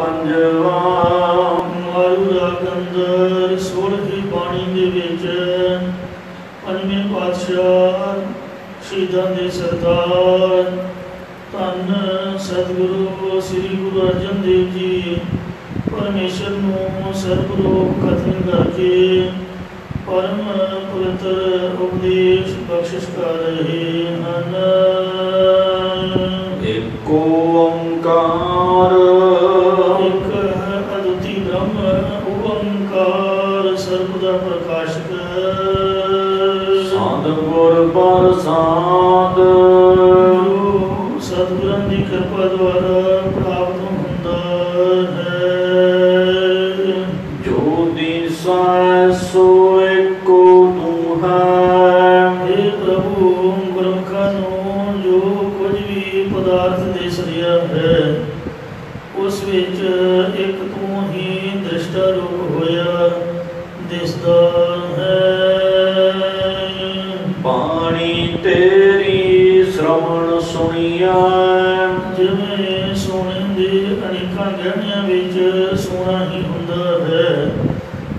ਪੰਜਵਾ। ਮਾਰੂ ਰਾਗ ਅੰਦਰ 16ਵੀਂ ਬਾਣੀ ਦੇ ਵਿੱਚ ਪੰਜਵੇਂ ਪਾਤਸ਼ਾਹ ਸ਼ਹੀਦਾਂ ਦੇ ਸਰਦਾਰ ਧੰਨ ਸਤਿਗੁਰੂ ਸ੍ਰੀ ਗੁਰੂ ਅਰਜਨ ਦੇਵ ਜੀ ਪਰਮੇਸ਼ਰ ਨੂੰ ਸਰਬਲੋਕ ਕਥਨ ਕਰਕੇ ਪਰਮ ਪਵਿੱਤਰ ਉਪਦੇਸ਼ ਬਖਸ਼ਿਸ਼ ਕਰ ਰਹੇ ਹਨ। ਏਕ ਓੰਕਾਰ ਇੱਕ ਹੈ ਅਦੁੱਤੀ ਬ੍ਰਹਮ ਓੰਕਾਰ ਸਰਬ ਦਾ ਪ੍ਰਕਾਸ਼ਕ ਸਤਿਗੁਰ ਪ੍ਰਸਾਦ ਸਤਿਗੁਰਾਂ ਦੀ ਕਿਰਪਾ ਦੁਆਰਾ ਪ੍ਰਾਪਤ ਹੁੰਦਾ ਹੈ। ਜੋ ਦਿਸੈ ਸੋ ਏਕੋ ਤੂੰ ਹੈ। हे ਪ੍ਰਭੂ ਗੁਰਮੁਖਾਂ ਨੂੰ ਜੋ ਕੁਝ ਵੀ ਪਦਾਰਥ ਦਿਸ ਰਿਹਾ ਹੈ ਉਸ ਵਿੱਚ ਇੱਕ ਤੂੰ ਹੀ ਦ੍ਰਿਸ਼ਟਾ ਰੂਪ ਹੋਇਆ ਦਿਸਦਾ ਹੈ। ਬਾਣੀ ਤੇਰੀ ਸ਼੍ਰਵਣ ਸੁਣੀਐ। ਜਿਵੇਂ ਸੋਨੇ ਦੇ ਅਨੇਕਾਂ ਗਹਿਣਿਆਂ ਵਿੱਚ ਸੋਨਾ ਹੀ ਹੁੰਦਾ ਹੈ,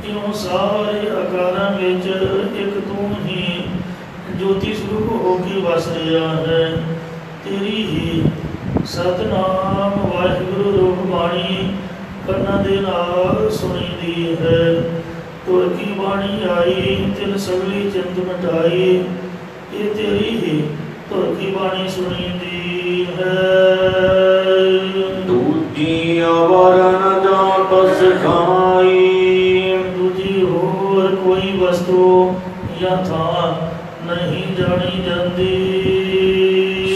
ਇਉਂ ਸਾਰੇ ਆਕਾਰਾਂ ਵਿੱਚ ਇੱਕ ਤੂੰ ਹੀ ਜੋਤੀ ਸਰੂਪ ਹੋ ਕੇ ਵਸ ਰਿਹਾ ਹੈ। ਤੇਰੀ ਹੀ ਸਤਿਨਾਮ ਵਾਹਿਗੁਰੂ ਰੂਪ ਬਾਣੀ ਕੰਨਾਂ ਦੇ ਨਾਲ ਸੁਣੀਦੀ ਹੈ। ਤੁਰ ਕੀ ਬਾਣੀ ਆਈ ਤਿਲ ਸਗਲੀ ਚਿੰਤ ਮਿਟਾਈ, ਇਹ ਤੇਰੀ ਹੀ ਤੁਰ ਕੀ ਬਾਣੀ ਸੁਣੀਦੀ ਹੈ। ਦੂਜੀ ਅਵਰਨ ਜਾਪ ਸਿਖਾਈ। ਦੂਜੀ ਹੋਰ ਕੋਈ ਵਸਤੂ ਜਾਂ ਥਾਂ ਨਹੀਂ ਜਾਣੀ ਜਾਂਦੀ।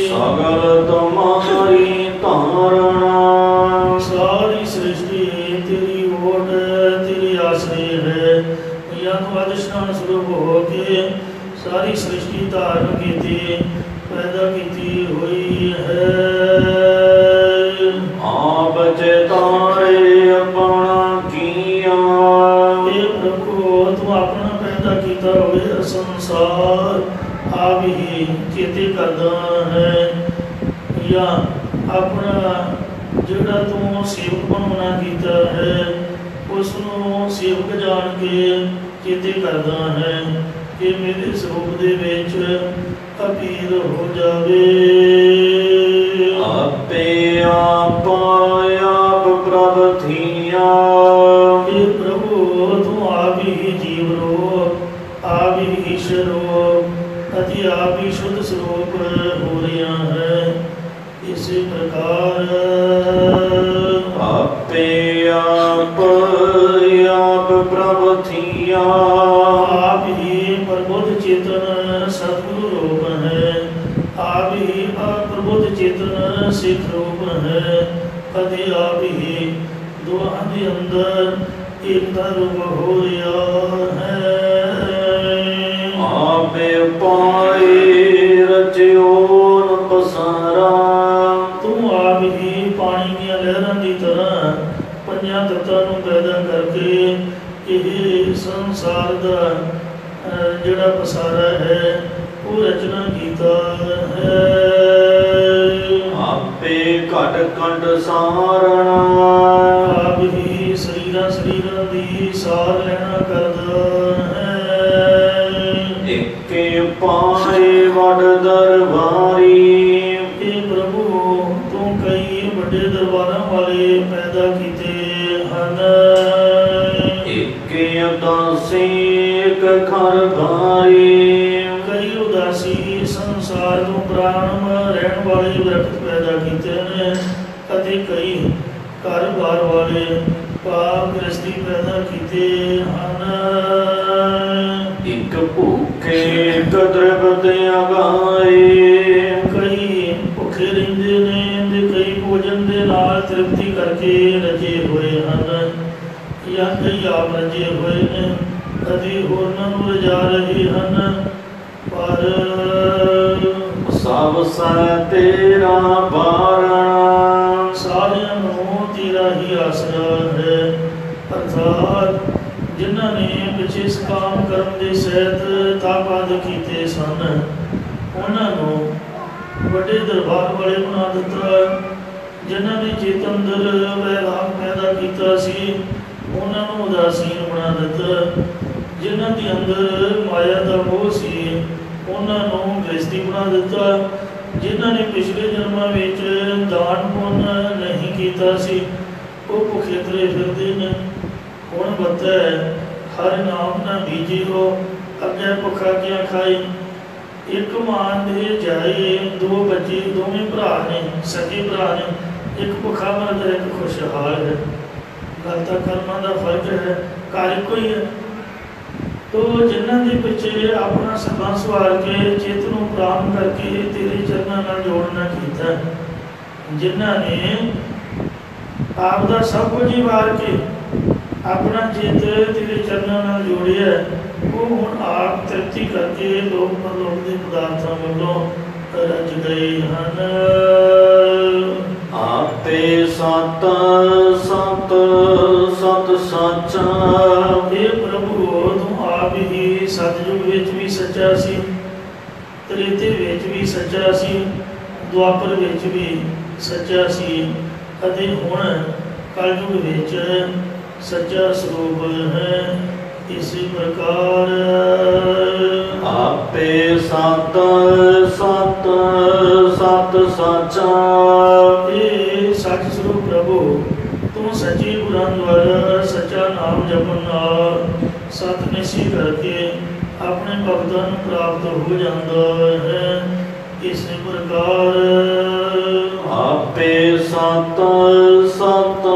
ਸਗਲ ਤੁਮਾਰੀ ਧਾਰਣਾ। ਸਾਰੀ ਸ੍ਰਿਸ਼ਟੀ ਤੇਰੀ ਓਟ ਤੇਰੀ ਆਸਰੇ ਹੈ। ਜਾਂ ਤੂੰ ਅਦਿਸ਼ਨਾਨ ਸਰੂਪ ਹੋ ਕੇ ਸਾਰੀ ਸ੍ਰਿਸ਼ਟੀ ਧਾਰਨ ਕੀਤੀ ਪੈਦਾ ਕੀਤੀ ਹੋਈ ਹੈ। ਆਪ ਚਿਤਾਰੇ ਆਪਣਾ ਕੀਆ। ਇਹ ਪ੍ਰਭੂ ਤੂੰ ਆਪਣਾ ਪੈਦਾ ਕੀਤਾ ਹੋਇਆ ਸੰਸਾਰ ਆਪ ਹੀ ਚੇਤੇ ਕਰਦਾ ਹੈ। ਜਾਂ ਆਪਣਾ ਜਿਹੜਾ ਤੂੰ ਸੇਵਕ ਬਣਾਉਣਾ ਕੀਤਾ ਹੈ ਉਸ ਨੂੰ ਸੇਵਕ ਜਾਣ ਕੇ ਚੇਤੇ ਕਰਦਾ ਹੈ ਕਿ ਮੇਰੇ ਸਰੂਪ ਦੇ ਵਿੱਚ ਅਪੀਲ ਹੋ ਜਾਵੇ। ਆਪੇ ਆਪ ਆਪ ਪ੍ਰਭ ਥੀਆ। हे प्रभु तू आप ही जीव रूप आप ही ईश्वर रूप अति आप ही शुद्ध स्वरूप हो रहा है। इसी प्रकार ਆਪੇ ਆਪ ਆਪ ਪ੍ਰਭ ਥੀਆ। आप ही प्रबुद्ध चेतन सतगुरु रूप है। आप ही अप्रबुद्ध चेतन सिख रूप है। अति आप ही दोहां दे अंदर एकता रूप हो रहा है। ਆਪੇ ਪਾਏ ਰਚਿਓ ਨ ਪਸਾਰਾ। ਤੂੰ ਆਪ ਹੀ ਪਾਣੀ ਦੀਆਂ ਲਹਿਰਾਂ ਦੀ ਤਰ੍ਹਾਂ ਪੰਜਾਂ ਤੱਤਾਂ ਨੂੰ ਪੈਦਾ ਕਰਕੇ ਇਹ ਸੰਸਾਰ ਦਾ ਜਿਹੜਾ ਪਸਾਰਾ ਹੈ ਉਹ ਰਚਨਾ ਕੀਤਾ ਹੈ। ਆਪੇ ਘਟ ਕੰਡ ਸਾਰਣਾ। ਆਪ ਹੀ ਸਰੀਰਾਂ ਦੀ ਸਾਰ ਲੈਣਾ ਕਰਦਾ ਹੈ। ਏਕੇ ਪਾਏ ਵਡ ਦਰਬਾਰੀ। ਇਹ ਪ੍ਰਭੂ ਤੂੰ ਕਈ ਵੱਡੇ ਦਰਬਾਰਾਂ ਵਾਲੇ ਪੈਦਾ ਕੀਤੇ ਹਨ। ਏਕੇ ਉਦਾਸੀ ਇਕ ਖਰ ਭਾਰੀ। ਕਈ ਉਦਾਸੀ ਸੰਸਾਰ ਤੋਂ ਪ੍ਰਾਣ ਰਹਿਣ ਵਾਲੇ ਦਰਖਤ ਪੈਦਾ ਕੀਤੇ ਨੇ ਅਤੇ ਕਈ ਘਰ-ਬਾਰ ਵਾਲੇ ਪਾਪ ਗ੍ਰਸਤੀ ਪੈਦਾ ਕੀਤੇ ਹਨ। ਇੱਕ ਭੁੱਖੇ ਇੱਕ ਤ੍ਰਿਪਤ ਅਗਾਏ। ਕਈ ਭੁੱਖੇ ਰਹਿੰਦੇ ਨੇ ਤੇ ਕਈ ਭੋਜਨ ਦੇ ਨਾਲ ਤ੍ਰਿਪਤੀ ਕਰਕੇ ਰਜੇ ਹੋਏ ਹਨ। ਜਾਂ ਕਈ ਆਪ ਰਜੇ ਹੋਏ ਨੇ ਅਤੇ ਹੋਰਨਾਂ ਨੂੰ ਰਜਾ ਰਹੇ ਹਨ। ਪਰ ਸਭ ਸੈ ਤੇਰਾ ਬਾਰਣਾ। ਸਾਰਿਆਂ ਨੂੰ ਤੇਰਾ ਹੀ ਆਸਰਾ ਹੈ। ਅਰਥਾਤ ਜਿਨ੍ਹਾਂ ਨੇ ਪਿਛੇ ਕਾਮ ਕਰਮ ਦੇ ਸਹਿਤ ਤਾਪ ਆਦਿ ਕੀਤੇ ਸਨ ਉਹਨਾਂ ਨੂੰ ਵੱਡੇ ਦਰਬਾਰ ਵਾਲੇ ਬਣਾ ਦਿੱਤਾ। ਜਿਨ੍ਹਾਂ ਨੇ ਚੇਤਨ ਅੰਦਰ ਵੈਰਾਗ ਪੈਦਾ ਉਹਨਾਂ ਨੂੰ ਉਦਾਸੀਨ ਬਣਾ ਦਿੱਤਾ। ਜਿਨ੍ਹਾਂ ਦੇ ਅੰਦਰ ਮਾਇਆ ਦਾ ਮੋਹ ਸੀ ਉਹਨਾਂ ਨੂੰ ਗ੍ਰਸਤੀ ਬਣਾ ਦਿੱਤਾ। ਜਿਨ੍ਹਾਂ ਨੇ ਪਿਛਲੇ ਜਨਮਾਂ ਵਿੱਚ ਦਾਨ ਪੁੰਨ ਨਹੀਂ ਕੀਤਾ ਸੀ ਉਹ ਭੁੱਖੇ ਤਰੇ ਫਿਰਦੇ ਨੇ। ਹੁਣ ਬਤਾ ਹਰ ਨਾਮ ਨਾ ਬੀਜਿਓ ਅੱਗੇ ਭੁੱਖਾ ਕਿਆ ਖਾਈ। ਇੱਕ ਮਾਂ ਦੇ ਜਾਏ ਦੋ ਬੱਚੇ ਦੋਵੇਂ ਭਰਾ ਨੇ, ਸਕੇ ਭਰਾ ਨੇ, ਇੱਕ ਭੁੱਖਾ ਮਰਦ ਹੈ ਇੱਕ ਖੁਸ਼ਹਾਲ ਹੈ। ਗੱਲ ਤਾਂ ਕਰਮਾਂ ਦਾ ਫਰਕ ਹੈ, ਘਰ ਇੱਕੋ ਹੀ ਹੈ। ਤੋ ਜਿਨ੍ਹਾਂ ਦੇ ਪਿੱਛੇ ਆਪਣਾ ਸਰਬੰਸ ਵਾਰ ਕੇ ਚਿੱਤ ਨੂੰ ਪ੍ਰਾਪਤ ਕਰਕੇ ਤੇਰੇ ਚਰਨਾਂ ਨਾਲ ਜੋੜਨਾ ਕੀਤਾ, ਜਿਨ੍ਹਾਂ ਨੇ ਆਪ ਦਾ ਸਭ ਕੁਝ ਹੀ ਵਾਰ ਕੇ ਆਪਣਾ ਚਿੱਤ ਤੇਰੇ ਚਰਨਾਂ ਨਾਲ ਜੋੜਿਆ, ਉਹ ਹੁਣ ਆਪ ਤ੍ਰਿਪਤੀ ਕਰਕੇ ਲੋਕ ਪਰਲੋਕ ਦੇ ਪਦਾਰਥਾਂ ਵੱਲੋਂ ਰਜ ਗਏ ਹਨ। ਆਪੇ ਸਤ ਸਤ ਸਤ ਸਾਚਾ। ਇਹ ਪ੍ਰਭੂ ਤੂੰ ਆਪ ਹੀ ਸਤਿਯੁਗ ਵਿੱਚ ਵੀ ਸੱਚਾ ਸੀ, ਤ੍ਰੇਤੇ ਵਿੱਚ ਵੀ ਸੱਚਾ ਸੀ, ਦੁਆਪਰ ਵਿੱਚ ਵੀ ਸੱਚਾ ਸੀ ਅਤੇ ਹੁਣ ਕਲਯੁਗ ਵਿੱਚ ਸੱਚਾ ਸਰੂਪ ਹੈ। ਇਸੇ ਪ੍ਰਕਾਰ ਆਪੇ ਸਤ ਸਤ ਸਤ ਸਾਚਾ। ਇਹ ਸੱਚ ਸਰੂਪ ਪ੍ਰਭੂ ਤੂੰ ਸੱਚੇ ਗੁਰਾਂ ਦੁਆਰਾ ਸੱਚਾ ਨਾਮ ਜਪਣ ਨਾਲ ਸਤ ਨਿਸ਼ਚੈ ਕਰਕੇ ਆਪਣੇ ਭਗਤਾਂ ਨੂੰ ਪ੍ਰਾਪਤ ਹੋ ਜਾਂਦਾ ਹੈ। ਇਸੇ ਪ੍ਰਕਾਰ ਆਪੇ ਸਤ ਸਤ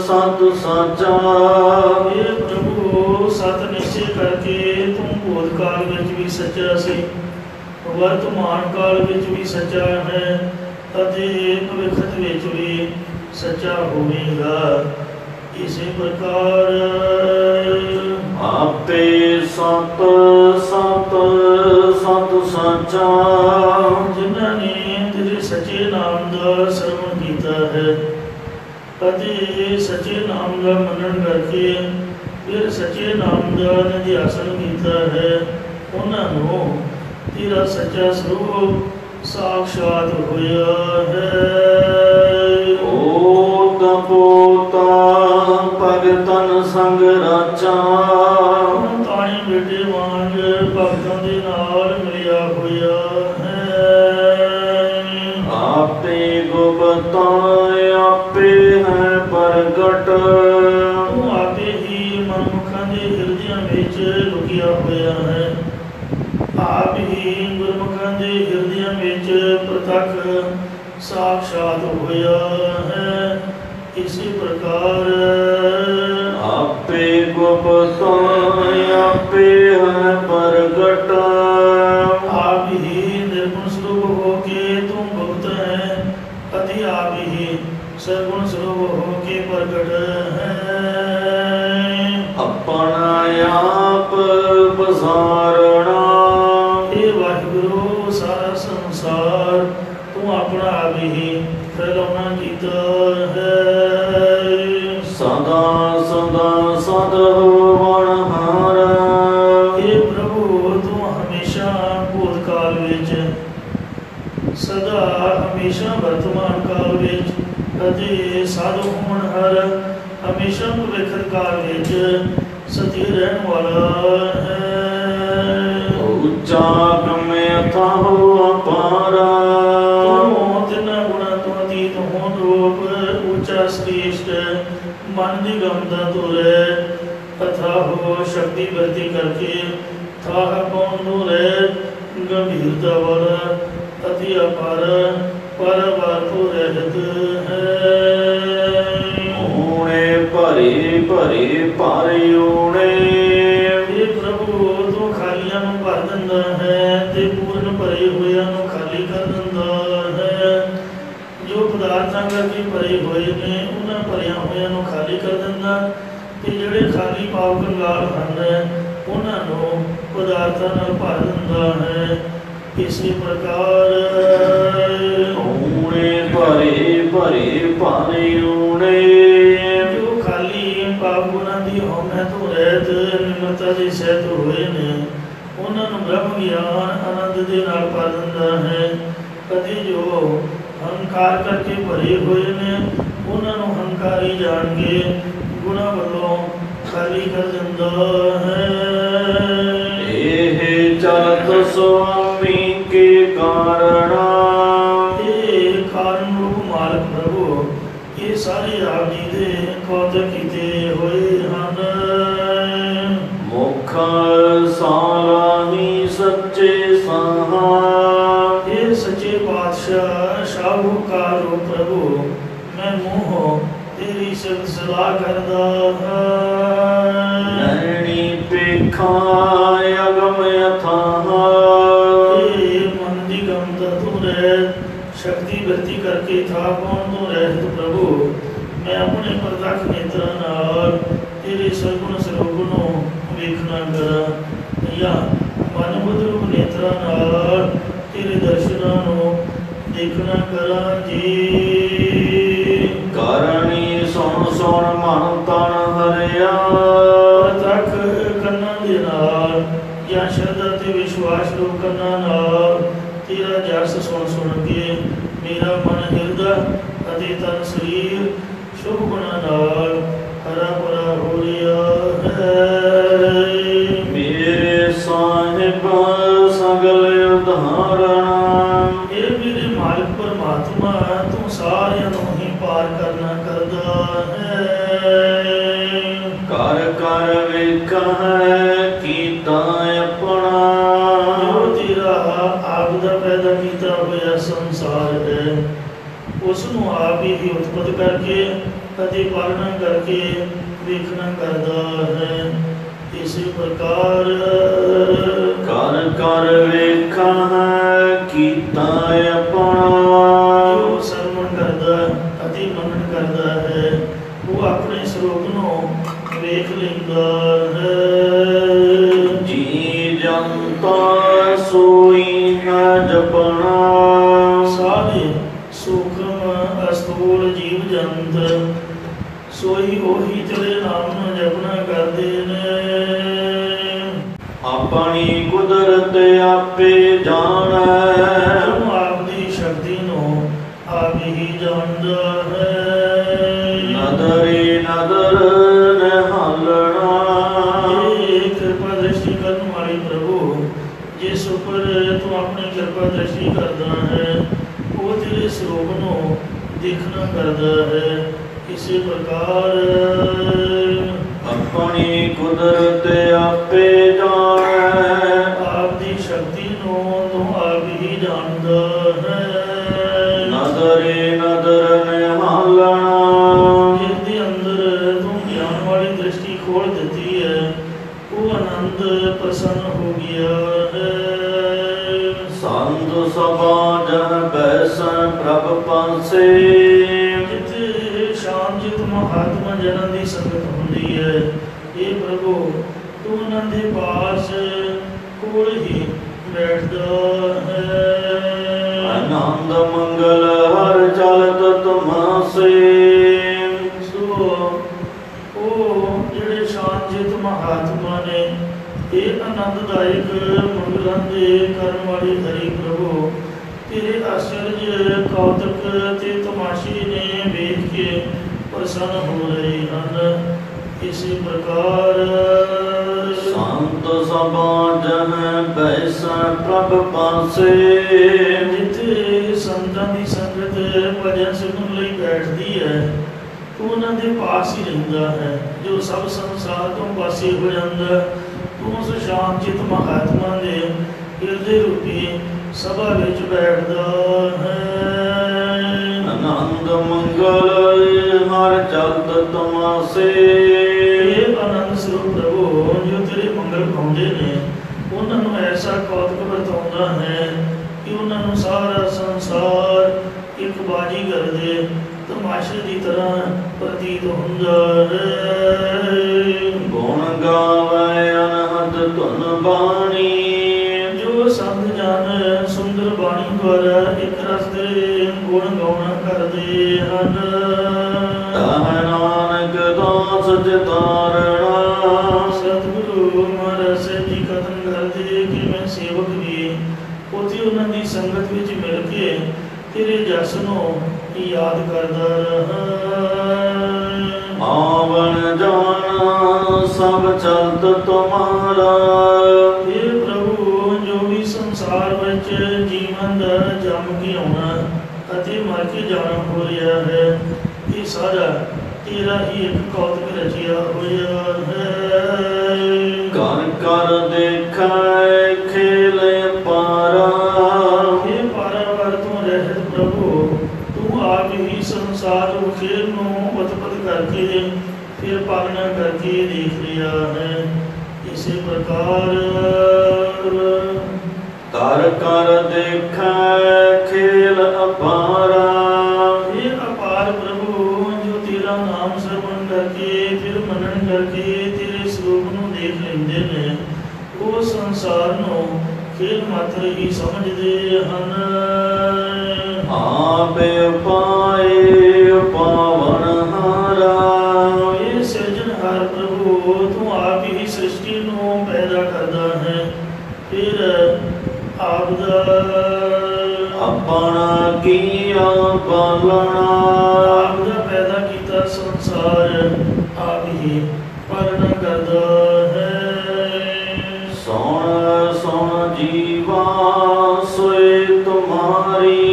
ਸਤ ਸਾਚਾ। ਇਹ ਪ੍ਰਭੂ ਸਤ ਨਿਸ਼ਚੈ ਕਰਕੇ ਤੂੰ ਭੂਤ ਕਾਲ ਵਿੱਚ ਵੀ ਸੱਚਾ ਸੀ, ਵਰਤਮਾਨ ਕਾਲ ਵਿੱਚ ਵੀ ਸੱਚਾ ਹੈ ਅਤੇ ਭਵਿੱਖਤ ਵਿੱਚ ਵੀ ਸੱਚਾ ਹੋਵੇਗਾ। ਇਸੇ ਪ੍ਰਕਾਰ ਆਪੇ ਸਤ ਸਤ ਸਤ ਸਾਚਾ। ਜਿਨ੍ਹਾਂ ਨੇ ਤੇਰੇ ਸੱਚੇ ਨਾਮ ਦਾ ਸਰਵਣ ਕੀਤਾ ਹੈ ਅਤੇ ਸੱਚੇ ਨਾਮ ਦਾ ਮੰਨਣ ਕਰਕੇ ਫਿਰ ਸੱਚੇ ਨਾਮ ਦਾ ਨਿਧਿਆਸਨ ਕੀਤਾ ਹੈ, ਉਹਨਾਂ ਨੂੰ ਤੇਰਾ ਸੱਚਾ ਸਰੂਪ ਸਾਖਸ਼ਾਤ ਹੋਇਆ ਹੈ। ਓਤ ਪੋਤਾ ਭਗਤਨ ਸੰਗ ਰਾਚਾ। ਤਾਣੀ ਬੇਟੇ ਵਾਂਗ ਭਗਤਾਂ ਦੇ ਨਾਲ ਮਿਲਿਆ ਹੋਇਆ ਹੈ। ਆਪੇ ਗੁਪਤਾ ਆਪੇ ਹੈ ਪ੍ਰਗਟ। ਤੂੰ ਆਪੇ ਹੀ ਮਨੁੱਖਾਂ ਦੇ ਹਿਰਦਿਆਂ ਵਿੱਚ ਲੁਕਿਆ ਹੋਇਆ ਹੈ, ਆਪ ਹੀ ਗੁਰਮੁਖਾਂ ਦੇ ਹਿਰਦਿਆਂ ਵਿੱਚ ਪ੍ਰਤੱਖ ਸਾਖਸ਼ਾਤ ਹੋਇਆ ਹੈ। ਇਸੇ ਪ੍ਰਕਾਰ ਆਪੇ ਗੁਪਤਾ ਆਪੇ ਹੈ ਪ੍ਰਗਟ। ਆਪ ਹੀ ਨਿਰਗੁਣ ਸਰੂਪ ਹੋ ਕੇ ਤੂੰ ਗੁਪਤ ਹੈ ਅਤੇ ਆਪ ਹੀ ਸਰਗੁਣ ਸਰੂਪ ਹੋ ਕੇ ਪ੍ਰਗਟ ਹੈ। ਆਪਣਾ ਆਪ ਪਸਾਰਣਾ। ਇਹ ਵਾਹਿਗੁਰੂ ਸਾਰਾ ਸੰਸਾਰ ਤੂੰ ਆਪਣਾ ਆਪ ਹੀ ਫੈਲਾਉਣਾ ਕੀਤਾ ਹੈ। ਸਦਾ ਸਦਾ ਸਦ ਹੋਵਣ ਹਾਰ। ਇਹ ਪ੍ਰਭੂ ਤੂੰ ਹਮੇਸ਼ਾ ਭੂਤ ਕਾਲ ਵਿੱਚ, ਸਦਾ ਹਮੇਸ਼ਾ ਵਰਤਮਾਨ ਕਾਲ ਵਿੱਚ ਅਤੇ ਸਾਧੂ ਹੋਣ ਹਰ ਹਮੇਸ਼ਾ ਭਵਿੱਖਤ ਕਾਲ ਵਿੱਚ ਸਥਿਰ ਰਹਿਣ ਵਾਲਾ ਹੈ। ਉੱਚਾ ਗਮੇ ਅਥਾਹੁ ਅਪਾਰ। ਤੂੰ ਤਿੰਨਾਂ ਗੁਣਾਂ ਤੋਂ ਅਤੀਤ ਹੋਣ ਰੂਪ ਉੱਚਾ ਸ੍ਰੇਸ਼ਟ ਮਨ ਦੀ ਗਮਦਾ ਤੁਰੇ ਅਥਾਹੁ ਸ਼ਕਤੀ ਵਰਤੀ ਕਰਕੇ ਥਾਹ ਪਾਉਣ ਨੂੰ ਰਹਿ ਗੰਭੀਰਤਾ ਵਾਲਾ ਅਤੀ ਅਪਾਰ ਪਰਵਾਰ ਤੋਂ ਰਹਿਤ ਹੈ। ਊਣੇ ਭਰੀ ਭਰੀ ਭਰੀ ਊਣੇ। ਇਹ ਪ੍ਰਭੂ ਤੂੰ ਖਾਲੀਆਂ ਨੂੰ ਭਰ ਦਿੰਦਾ ਹੈ ਤੇ ਪੂਰਨ ਭਰੇ ਹੋਇਆਂ ਨੂੰ ਖਾਲੀ ਕਰ ਦਿੰਦਾ ਹੈ। ਜੋ ਪਦਾਰਥਾਂ ਕਰਕੇ ਭਰੇ ਹੋਏ ਨੇ ਉਹਨਾਂ ਭਰਿਆ ਹੋਇਆਂ ਨੂੰ ਖਾਲੀ ਕਰ ਦਿੰਦਾ ਤੇ ਜਿਹੜੇ ਖਾਲੀ ਪਾਪ ਕੰਗਾਲ ਹਨ ਉਹਨਾਂ ਨੂੰ ਪਦਾਰਥਾਂ ਨਾਲ ਭਰ ਦਿੰਦਾ ਹੈ। ਇਸੇ ਪ੍ਰਕਾਰ ਊਣੇ ਭਰੀ ਭਰੀ ਭਰੀ ਊਣੇ। ਜੋ ਖਾਲੀ ਪਾਪ ਗੁਣਾਂ ਦੀ ਹਉਮੈ ਤੋਂ ਰਹਿਤ ਨਿਮਰਤਾ ਦੇ ਸਹਿਤ ਹੋਏ ਨੇ ਉਹਨਾਂ ਨੂੰ ਬ੍ਰਹਮ ਗਿਆਨ ਆਨੰਦ ਦੇ ਨਾਲ ਭਰ ਦਿੰਦਾ ਹੈ। ਅਤੇ ਜੋ ਹੰਕਾਰ ਕਰਕੇ ਭਰੇ ਹੋਏ ਨੇ ਉਹਨਾਂ ਨੂੰ ਹੰਕਾਰੀ ਜਾਣ ਕੇ ਗੁਣਾਂ ਵੱਲੋਂ ਖਾਲੀ ਕਰ ਦਿੰਦਾ ਹੈ। ਇਹ ਚਲਤ ਸੁਆਮੀ ਕੇ ਕਾਰਣਾ, ਇਹ ਕਾਰਨ ਰੂਪ ਮਾਲਕ ਪ੍ਰਭੂ, ਇਹ ਸਾਰੇ ਆਪ ਜੀ ਦੇ ਕੌਤਕ ਕੀਤੇ ਹੋਏ ਹਨ। ਮੁਖ ਸਾਲਾਹੀ ਸੱਚੇ ਸਾਹਾ, ਇਹ ਸੱਚੇ ਪਾਤਸ਼ਾਹ ਸ਼ਾਹੂਕਾਰ ਰੂਪ ਪ੍ਰਭੂ, ਮੈਂ ਮੂੰਹੋਂ ਤੇਰੀ ਸਿਫਤ ਸਲਾਹ ਕਰਦਾ ਹਾਂ। ਨੈਣੀ ਪੇਖਾ ਅਗਮ ਅਥਾਹ, ਇਹ ਮਨ ਦੀ ਗਮਤਾ ਤੂੰ ਰਹਿ, ਸ਼ਕਤੀ ਵਰਤੀ ਕਰਕੇ ਥਾ ਕੌਣ ਤੂੰ ਰਹਿਤ ਪ੍ਰਭੂ। ਮੈਂ ਆਪਣੇ ਪ੍ਰਤੱਖ ਨੇਤਰਾਂ ਨਾਲ ਤੇਰੇ ਸਰਗੁਣ ਸਰੂਪ ਨੂੰ ਵੇਖਣਾ ਕਰਾਂ, ਜਾਂ ਮਨ ਬੁੱਧ ਨੇਤਰਾਂ ਨਾਲ ਤੇਰੇ ਦਰਸ਼ਨਾਂ ਨੂੰ ਦੇਖਣਾ ਕਰਾਂ ਜੀ। ਕਰਨੀ ਸੁਣ ਸੁਣ ਮਨ ਤਨ ਹਰਿਆ, ਪ੍ਰਤੱਖ ਕੰਨਾਂ ਦੇ ਨਾਲ ਜਾਂ ਸ਼ਰਧਾ ਤੇ ਵਿਸ਼ਵਾਸ ਰੂਪ ਕੰਨਾਂ ਨਾਲ ਤੇਰਾ ਜਸ ਸੁਣ ਸੁਣ ਕੇ ਮੇਰਾ ਮਨ ਹਿਰਦਾ ਅਤੇ ਤਨ ਸਰੀਰ ਸ਼ੁਭ ਗੁਣਾਂ ਨਾਲ ਹਰਾ ਭਰਾ ਹੋ ਰਿਹਾ ਹੈ। ਮੇਰੇ ਸਾਹਿਬ ਸਗਲ ਉਦਾਹਰਣਾ, ਇਹ ਮੇਰੇ ਮਾਲਕ ਪਰਮਾਤਮਾ, ਤੂੰ ਸਾਰਿਆਂ ਨੂੰ ਹੀ ਪਾਰ ਕਰਨਾ ਕਰਦਾ ਹੈ। ਕਰ ਕਰ ਵੇਖੈ ਕੀਤਾ ਆਪਣਾ, ਜੋ ਤੇਰਾ ਆਪ ਦਾ ਪੈਦਾ ਕੀਤਾ ਹੋਇਆ ਸੰਸਾਰ ਹੈ, ਉਸ ਨੂੰ ਆਪ ਹੀ ਉਤਪਤ ਕਰਕੇ ਅਤੇ ਪਾਲਣਾ ਕਰਕੇ ਵੇਖਣਾ ਕਰਦਾ ਹੈ। ਇਸੇ ਪ੍ਰਕਾਰ ਕਰ ਕਰ ਵੇਖੈ ਕੀਤਾ ਆਪਣਾ, ਜੋ ਸਰਵਣ ਕਰਦਾ ਅਤੇ ਮੰਨਣ ਕਰਦਾ ਹੈ, ਉਹ ਆਪਣੇ ਸਰੂਪ ਨੂੰ ਵੇਖ ਲੈਂਦਾ ਹੈ। ਜੀ ਜਨਤਾ ਸੋਈ ਹੈ ਜਪਣਾ, ਸਾਰੇ ਸੂਖਮ ਅਸਥੂਲ ਜੀਵ ਜੰਤ ਸੋਈ ਉਹੀ ਤੇਰੇ ਨਾਮ ਨੂੰ ਜਪਣਾ ਕਰਦੇ ਨੇ। ਆਪਣੀ ਕੁਦਰਤ ਆਪੇ ਜਾਣੈ, ਤੂੰ ਆਪ ਦੀ ਸ਼ਕਤੀ ਨੂੰ ਆਪ ਹੀ ਜਾਣਦਾ ਹੈ। ਨਦਰੇ ਨਦਰ ਨਿਹਾਲਣਾ, ਇਹ ਕਿਰਪਾ ਦ੍ਰਿਸ਼ਟੀ ਕਰਨ ਵਾਲੀ ਪ੍ਰਭੂ, ਜਿਸ ਉੱਪਰ ਤੂੰ ਆਪਣੀ ਕਿਰਪਾ ਦ੍ਰਿਸ਼ਟੀ ਕਰਦਾ ਹੈ, ਉਹ ਤੇਰੇ ਸਰੂਪ ਨੂੰ ਦੇਖਣਾ ਕਰਦਾ ਹੈ। ਇਸੇ ਪ੍ਰਕਾਰ ਆਪਣੀ ਕੁਦਰਤ ਆਪੇ ਜਾਣੈ, ਆਪ ਦੀ ਸ਼ਕਤੀ ਨੂੰ ਤੂੰ ਆਪ ਹੀ ਜਾਣਦਾ ਹੈ। ਨਦਰੇ ਨਦਰ ਨਿਹਾਲਣਾ, ਜਿਸ ਦੇ ਅੰਦਰ ਤੂੰ ਗਿਆਨ ਵਾਲੀ ਦ੍ਰਿਸ਼ਟੀ ਖੋਲ ਦਿੱਤੀ ਹੈ, ਉਹ ਆਨੰਦ ਪ੍ਰਸੰਨ ਹੋ ਗਿਆ ਹੈ। ਸੰਤ ਸਭਾ ਜਨ ਬੈਸਨ ਪ੍ਰਭ ਪਾਸੇ, ਜਿੱਥੇ ਸ਼ਾਂਤਿਤ ਮਹਾਤਮਾ ਜਨਾਂ ਦੀ ਸੰਗਤ ਹੁੰਦੀ ਹੈ, ਇਹ ਪ੍ਰਭੂ ਤੂੰ ਉਹਨਾਂ ਦੇ ਪਾਸ ਕੋਲ ਹੀ ਬੈਠਦਾ ਹੈ। ਆਨੰਦ ਮੰਗਲ ਹਰ ਚਲਤ ਤੁਮਾਸੇ, ਸੋ ਉਹ ਜਿਹੜੇ ਸ਼ਾਂਤਿਤ ਮਹਾਤਮਾ ਨੇ, ਇਹ ਆਨੰਦਦਾਇਕ ਮੰਗਲਾਂ ਦੇ ਕਰਨ ਵਾਲੇ ਹਰੀ ਪ੍ਰਭੂ, ਤੇਰੇ ਆਸ਼ਰਜ ਕੌਤਕ ਤੇ ਤਮਾਸ਼ੇ ਨੇ ਵੇਖ ਕੇ ਪ੍ਰਸੰਨ ਹੋ ਰਹੇ ਹਨ। ਇਸੇ ਪ੍ਰਕਾਰ ਸੰਤ ਸਭਾ ਜਨ ਬੈਸਨ ਪ੍ਰਭ ਪਾਸੇ, ਜਿੱਥੇ ਸੰਤਾਂ ਦੀ ਸੰਗਤ ਭਜਨ ਸੁਣਨ ਲਈ ਬੈਠਦੀ ਹੈ, ਤੂੰ ਉਹਨਾਂ ਦੇ ਪਾਸ ਹੀ ਰਹਿੰਦਾ ਹੈ। ਜੋ ਸਭ ਸੰਸਾਰ ਤੋਂ ਪਾਸੇ ਹੋ ਜਾਂਦਾ, ਤੂੰ ਉਸ ਸ਼ਾਂਤਿਤ ਮਹਾਤਮਾ ਦੇ ਹਿਰਦੇ ਰੂਪੀ ਸਭਾ ਵਿੱਚ ਬੈਠਦਾ ਹੈ। ਆਨੰਦ ਮੰਗਲ ਹਰ ਚਲਤ ਤੁਮਾਸੇ, ਇਹ ਆਨੰਦ ਸਰੂਪ ਪ੍ਰਭੂ, ਜੋ ਤੇਰੇ ਮੰਗਲ ਗਾਉਂਦੇ ਨੇ, ਉਹਨਾਂ ਨੂੰ ਐਸਾ ਕੌਤਕ ਵਰਤਾਉਂਦਾ ਹੈ ਕਿ ਉਹਨਾਂ ਨੂੰ ਸਾਰਾ ਸੰਸਾਰ ਇੱਕ ਬਾਜੀਗਰ ਦੇ ਤਮਾਸ਼ੇ ਦੀ ਤਰ੍ਹਾਂ ਪ੍ਰਤੀਤ ਹੁੰਦਾ ਹੈ। ਗੁਣ ਗਾਵੇ ਅਨਹਦ ਧੁਨ ਬਾਣੀ, ਜੋ ਸੰਤ ਜਨ ਸੁੰਦਰ ਬਾਣੀ ਦੁਆਰਾ ਇੱਕ ਰਸ ਦੇ ਗੁਣ ਗਾਉਣਾ ਕਰਦੇ ਹਨ। ਤਾਹ ਨਾਨਕ ਦਾਸ ਜਿਤਾਰਣਾ, ਸਤਿਗੁਰੂ ਮਹਾਰਾਜ ਸਾਹਿਬ ਜੀ ਕਥਨ ਕਰਦੇ ਕਿ ਮੈਂ ਸੇਵਕ ਵੀ ਉੱਥੇ ਉਹਨਾਂ ਦੀ ਸੰਗਤ ਵਿੱਚ ਮਿਲ ਕੇ ਤੇਰੇ ਜਸ ਨੂੰ ਯਾਦ ਕਰਦਾ ਰਹਾ। ਆਵਣ तुम्हारा। हे प्रभु जो भी संसार विच जीवन दा जम के आना अते मर के जाना हो रहा है, ये सारा तेरा ही एक कौतक रचिया होया है। कर कर देखा खेल पारा। हे पारावार तू रहत प्रभु, तू आप ही संसार खेल नूं उत्पत करके फिर पालना करके देख लिया है। इसी प्रकार कर कर देखा खेल अपारा। हे अपार प्रभु जो तेरा नाम श्रवण करके फिर मनन करके तेरे स्वरूप नूं देख लेंदे ने, वो संसार नूं खेल मात्र ही समझदे हन। आपे पाए पावन हारा। ये सिरजनहार प्रभु तू आप ही सृष्टि नूं पैदा करदा है, फिर आप दा अपना किया पालना। आप दा पैदा कीता संसार आप ही पालना करदा है। सोन सोन जीवा सोए तुम्हारी।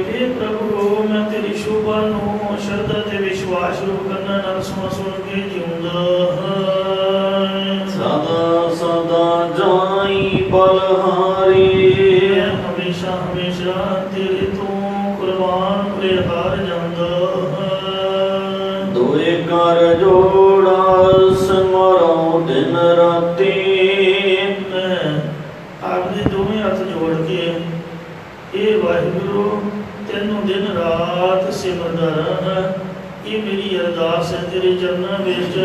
हे प्रभु मैं तेरी शोभा नूं श्रद्धा ते विश्वास रूप करना नाल सुन सुन के जिਉਂदा हां। सदा सदा जाई बलहारी। मैं हमेशा हमेशा तेरे तो कुर्बान बलिहार जांदा हां। दोए कर जोड़ा सिमरो दिन राती। मैं आपदे दोवें हथ जोड़ के ये वाहिगुरु तेनों दिन रात सिमरदा रहां। ये मेरी अरदास है तेरे चरणों विच।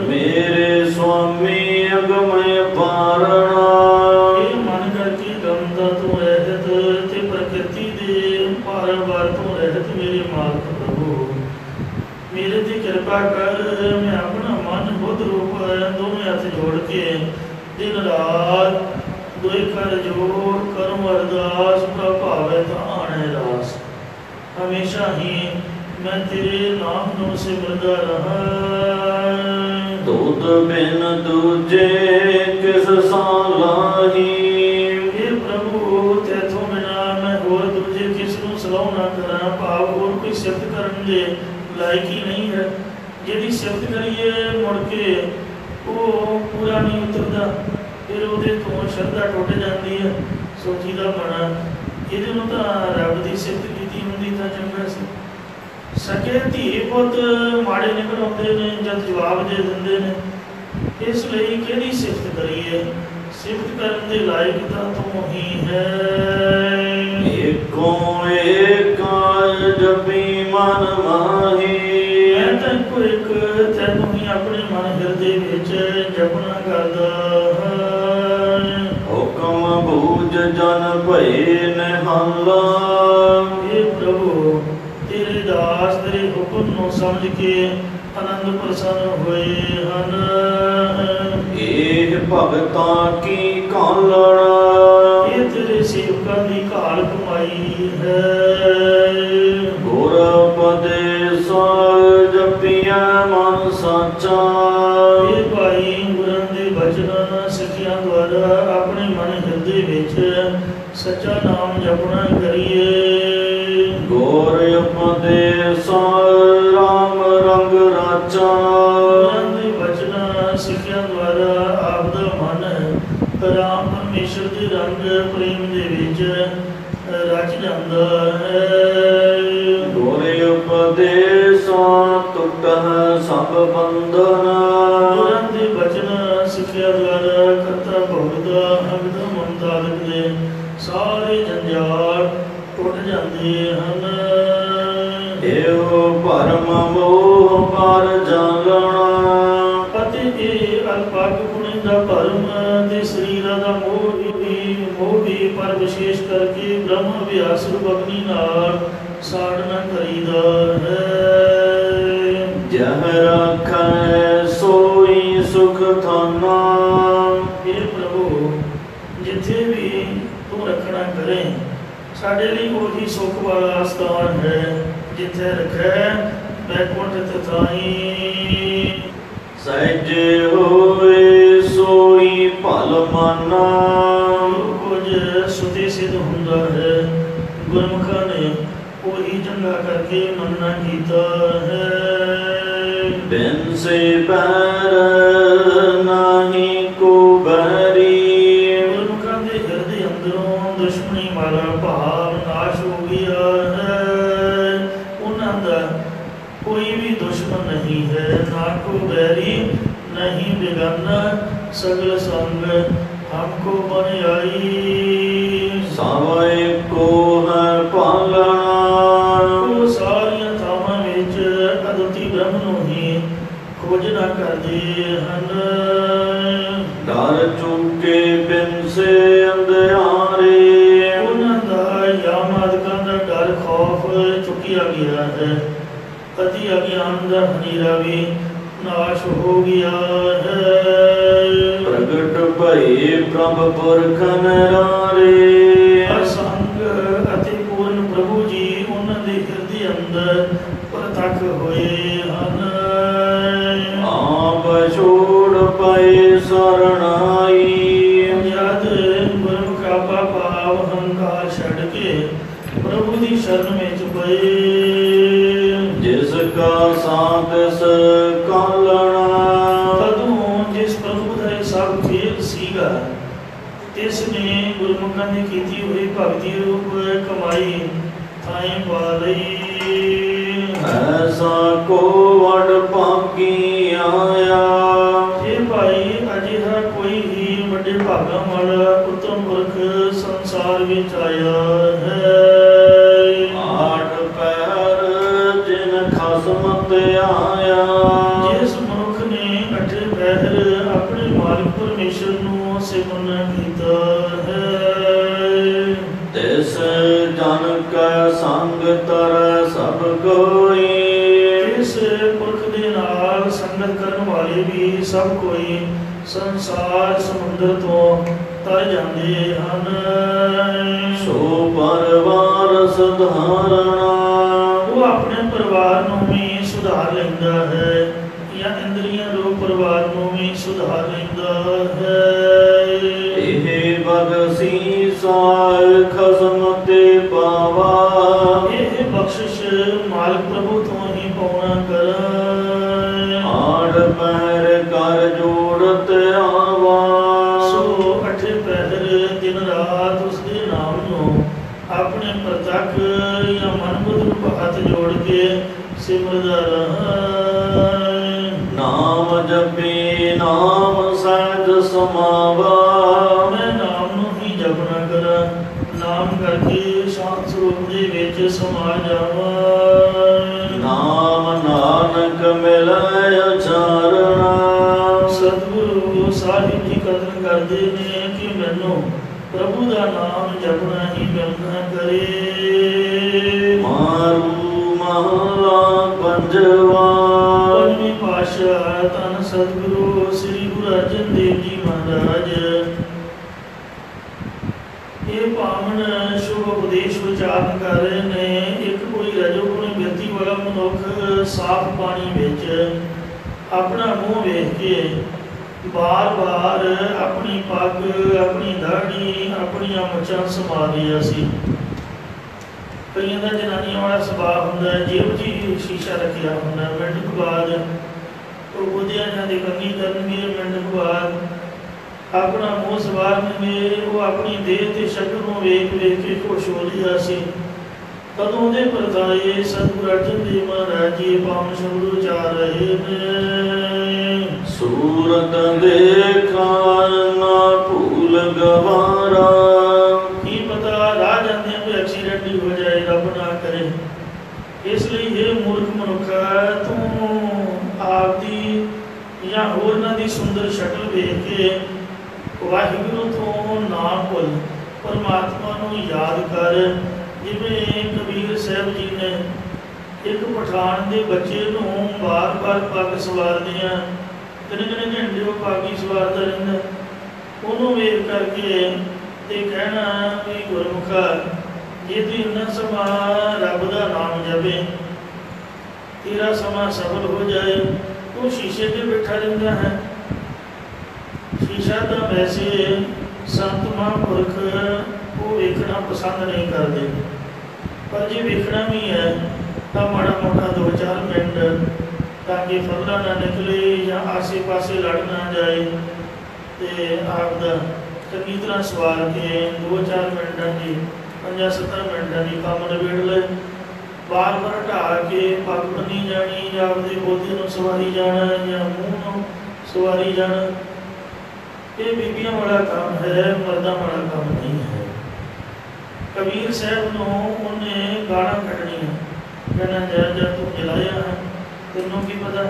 मेरे स्वामी अगमय पारणा। ये मन करके गमदा तू रहत ते प्रकृति दे पारावार तू रहत मेरे मालक प्रभु। मेरे ते कृपा कर, मैं अपना मन बुद्ध रूप दोवें हथ जोड़ के दिन रात दोए कर जोड़ करम अरदास प्रभावे आने रास। हमेशा ही मैं तेरे नाम नूं सिमरदा रहा। दूध बिन दूजे किस सालाही। हे प्रभु तैथों बिना मैं होर दूजे किस नूं सलाह ना करा। भाव होर कोई सिफत करन दे लायक ही नहीं है। यदि सिफत करिए मुड़ के वो पूरा नहीं उतरदा, फिर ਉਹਦੇ ਤੋਂ ਸ਼ਰਧਾ ਟੁੱਟ ਜਾਂਦੀ ਹੈ। ਸੋਚੀਦਾ ਬਣਾ ਇਹਦੇ ਨੂੰ ਤਾਂ ਰੱਬ ਦੀ ਸਿਫਤ ਕੀਤੀ ਹੁੰਦੀ ਤਾਂ ਚੰਗਾ ਸੀ। ਸਕੇ ਧੀ ਪੁੱਤ ਮਾੜੇ ਨਿਕਲ ਆਉਂਦੇ ਨੇ ਜਦ ਜਵਾਬ ਦੇ ਦਿੰਦੇ ਨੇ, ਇਸ ਲਈ ਕਿਹੜੀ ਸਿਫਤ ਕਰੀਏ। ਸਿਫਤ ਕਰਨ ਦੇ ਲਾਇਕ ਤਾਂ ਤੂੰ ਹੀ ਹੈ। ਏਕੋ ਏਕਾਇ ਜਪੀ ਮਨ ਮਾਹੀ। ਮੈਂ ਤਾਂ ਇੱਕੋ ਇੱਕ ਤੈਨੂੰ ਹੀ ਆਪਣੇ ਮਨ ਹਿਰਦੇ ਵਿੱਚ ਜਪਣਾ ਕਰਦਾ ਹਾਂ। ਹੁਕਮ ਬੂਝ ਜਨ ਭਏ ਨਿਹਾਲਾ। हे प्रभु तेरे दास तेरे हुक्म ਨੂੰ ਸਮਝ ਕੇ ਆਨੰਦ ਪ੍ਰਸੰਨ ਹੋਏ ਹਨ। ਇਹ ਭਗਤਾਂ ਕੀ ਕਾਲਣਾ। ਇਹ ਤੇਰੇ ਸੇਵਕਾਂ ਦੀ ਘਾਲ ਕਮਾਈ ਹੈ। ਗੁਰ ਉਪਦੇਸ ਜਪਿਆ ਮਨ ਸਾਚਾ। ਇਹ ਭਾਈ ਗੁਰਾਂ ਦੇ ਬਚਨਾਂ ਸਿੱਖਿਆ ਦੁਆਰਾ ਆਪਣੇ ਮਨ ਹਿਰਦੇ ਵਿੱਚ ਸੱਚਾ ਨਾਮ ਜਪਣਾ ਕਰੀਏ। ਗੁਰ ਉਪਦੇਸ ਰਾਮ ਰੰਗ ਰਾਚਾ। ਗੁਰਾਂ ਦੇ ਬਚਨਾਂ ਸਿੱਖਿਆ ਦੁਆਰਾ ਆਪ ਦਾ ਮਨ ਰਾਮ ਪਰਮੇਸ਼ਰ ਦੇ ਰੰਗ ਪ੍ਰੇਮ ਦੇ ਵਿੱਚ ਰਚ ਜਾਂਦਾ ਹੈ। ਗੁਰ ਉਪਦੇਸ ਟੁੱਟਹਿ ਸਭ ਬੰਧਨ। ਗੁਰਾਂ ਦੇ ਬਚਨ ਸਿੱਖਿਆ ਦੁਆਰਾ ਕਰਤਾ ਭਗਤਾ ਹਮਦ ਮਮਤਾਲਕ ਦੇ ਸਾਰੇ ਜੰਜਾਲ ਟੁੱਟ ਜਾਂਦੇ ਹਨ। ਇਹੋ ਭਰਮ ਮੋਹ ਪਰ ਜਾਲਣਾ। ਅਤੇ ਇਹ ਅਲਪਾਕ ਗੁਣੇ ਦਾ ਭਰਮ ਤੇ ਸਰੀਰਾਂ ਦਾ ਮੋਹ ਵੀ ਪਰ ਵਿਸ਼ੇਸ਼ ਕਰਕੇ ਬ੍ਰਹਮ ਅਭਿਆਸ ਰੂਪ ਅਗਨੀ ਨਾਲ ਸਾੜਨਾ ਕਰੀਦਾ ਹੈ। ਜਹ ਰੱਖੈ ਸੋਈ ਸੁਖ ਥਾਨਾ। हे प्रभु जिथे भी तू रखना करे साढ़े लिए वही सुख वाला स्थान है। जिथे रखे बैकुंठ तथाई ਸਹਿਜੇ ਹੋਏ ਸੋਈ ਭਲ ਮਾਨਾ। ਕੁਝ ਸੁਤੇ ਸਿੱਧ ਹੁੰਦਾ ਹੈ, ਗੁਰਮੁਖਾਂ ਨੇ ਉਹੀ ਚੰਗਾ ਕਰਕੇ ਮੰਨਣਾ ਕੀਤਾ ਹੈ। ਬਿਨ ਸੇ ਬੈਰ ਨਾਹੀ ਕੋ ਬੈਰੀ। ਗੁਰਮੁਖਾਂ ਦੇ ਹਿਰਦੇ ਅੰਦਰੋਂ ਦੁਸ਼ਮਣੀ ਵਾਲਾ ਭਾਵ ਨਾਸ਼ ਹੋ ਗਿਆ ਹੈ। ਉਹਨਾਂ ਦਾ ਕੋਈ ਵੀ ਦੁਸ਼ਮਣ ਨਹੀਂ ਹੈ, ਨਾ ਕੋ ਬੈਰੀ नहीं बेगाना, सगल संग हमको बन आई। सावे को है पालना। वो सारिया थावां विच अद्विती ब्रह्म नूं ही खोजना करदे हन। डर चुके बिन से अंधियारे। उन्हां दा यामादकां दा डर खौफ चुकिया गया है। अति अज्ञान दा हनेरा भी नाश हो गया है। प्रगट भई प्रभ पुरख नरारे। असंग अति पूर्ण प्रभु जी उन्हां दे हिरदे अंदर प्रतख होए हन। आप छोड़ पाए शरणाई। जद गुरमुख आपा भाव हंकार छड़ के प्रभु दी शरण विच पए। जिसका साथ कालना। तदों जिस प्रभु का सब खेल सीगा, तिसने गुरमुखां ने कीती हुई भगती रूप कमाई थाई पा लई। ऐसा को वड भागी आया। जे भाई अजिहा कोई ही बड़े भागां वाला उत्तम पुरख संसार विच आया है। आठ पैर जिन खसम ते आया। जिस मनुख ने अठे पहर अपने मालिक परमेश्वर नूं सिमरन कीता है। तिस जन कै संग तर सब कोई। इस पुरख दे नाल संगत करन वाले भी सब कोई संसार समुद्र तो तर जाते हैं। सो परवार सुधारना। वो अपने परिवार नूं भी सुधार लैंदा है, या इंद्रियां रो परिवार नूं भी सुधार लैंदा है। एह बगसी साल खसम ते पावा। यह बख्शिश मालिक प्रभु तो ही पाउना कर। आठ पैर कर जोड़त आवा। सो अठे पहर दिन रात उसके नाम नूं अपने प्रतख या मन बुद्ध हाथ जोड़ के सिमरदा रहा। नाम जपे नाम सहज समावा। मैं नाम नूं ही जपना करा, नाम करके शांत स्वरूप दे विच समा जावा। नाम नानक मिलै उचारना। सतगुरु साहिब जी कथन करते ने कि मैनू प्रभु का नाम जपना ही मिलना करे। मारू महला पंजवा। पंजवीं पातशाह धन सतगुरु श्री गुरु अर्जन देव जी महाराज ये पावन शुभ उपदेश उच्चारण कर रहे ने। एक कोई रजोगुणी व्यक्ति वाला मनुख साफ पानी विच अपना मुँह वेख के बार बार अपनी पग, अपनी दाढ़ी, अपनियां मुछां संभाल रहा सी। कईयां दा जनानियां वाला सुभाव हुंदा है, जेब जी शीशा रखिया हुंदा, मिंट के बाद वो बुद्धियां जांदे कंघी करनगे, मिंट के बाद अपना मुँह सवारनगे। वो अपनी देह ते शक्ल नूं वेख वेख के खुश हो रहा सी। कदों दे परताए सतगुरु अर्जन देव महाराज जी पावन शब्द उचार रहे ने। सूरत देखा ना भूल गवारा। की पता राह जांदे कोई एक्सीडेंट ही हो जाए, रब ना करे। इसलिए ये मूर्ख मनुखा तू आपदी या होरना दी सुंदर शक्ल वेख के वाहिगुरु तो ना भुल, परमात्मा नूं याद कर। जिवें कबीर साहब जी ने एक पठान के बच्चे नूं बार बार पग सवारदियां किन्ने घंटे वो पग ही सवारदा रहिंदा, उहनूं वेख करके ते कहना भी गुरमुखा जे तू इन्ना समा रब दा नाम जपे तेरा समा सफल हो जाए। तू शीशे के बैठा रहता है। शीशा तो वैसे संत महापुरख वो वेखना पसंद नहीं करते, पर जे वेखना भी है तो माड़ा मोटा 2-4 मिनट ताकि फरला ना निकले या आसे पासे लड़ ना जाए, तो आपका चंगी तरह सवार के 2-4 मिनटा की 5-7 मिनटा की काम नबेड़ ले। बार बार ढा के पग बनी जानी या अपने पोते को सवारी जाना या मूँह को सवारी जाना, ये बीबियां वाला काम है, मर्दा वाला काम नहीं है। कबीर साहब को उन्हें गाला कढ़नी है, कहना जा तू जलाया है, तेनों की पता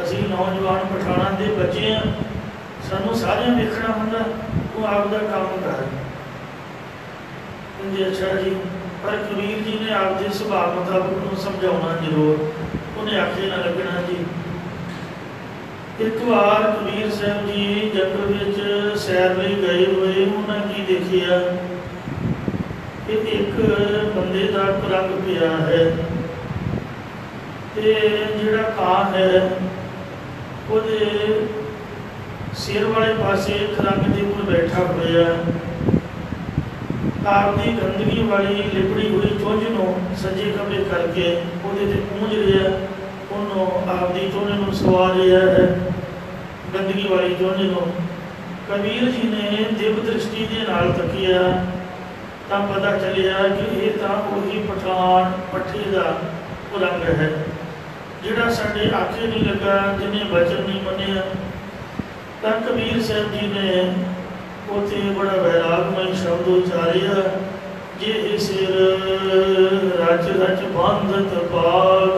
असी नौजवान पठाणा के बच्चे हैं, सानू सारे देखना होंगे, तू आपका काम कर। जी अच्छा जी, पर कबीर जी ने आपके सुभाव मुताबिक समझाना जरूर, उन्हें आखे ना लगना जी। एक बार कबीर साहब जी जंगल में सैर लिए गए हुए, उन्हें की देखिया कि एक बंदे का रंग पिया है, ते जिहड़ा कां है वो सिर वाले पासे खरंग के उपर बैठा हुआ, आपकी गंदगी वाली लिपड़ी हुई चुंझ को सज्जे खब्बे करके वो पूंज रहा, उन्होंने आपकी चुंझ को सवा रहा है, गंदगी वाली चुंझ को। कबीर जी ने दिव दृष्टि के नाल तकिया तो पता चलिया कि ये तो वही पठान पट्ठे का रंग है, जिहड़ा साडे आखे नहीं लगा, जिन्हें वचन नहीं मनिया। तो कबीर साहब जी ने उसे बड़ा वैरागमय शब्द उचारिया, जे सिर रच रच बांधत पाग,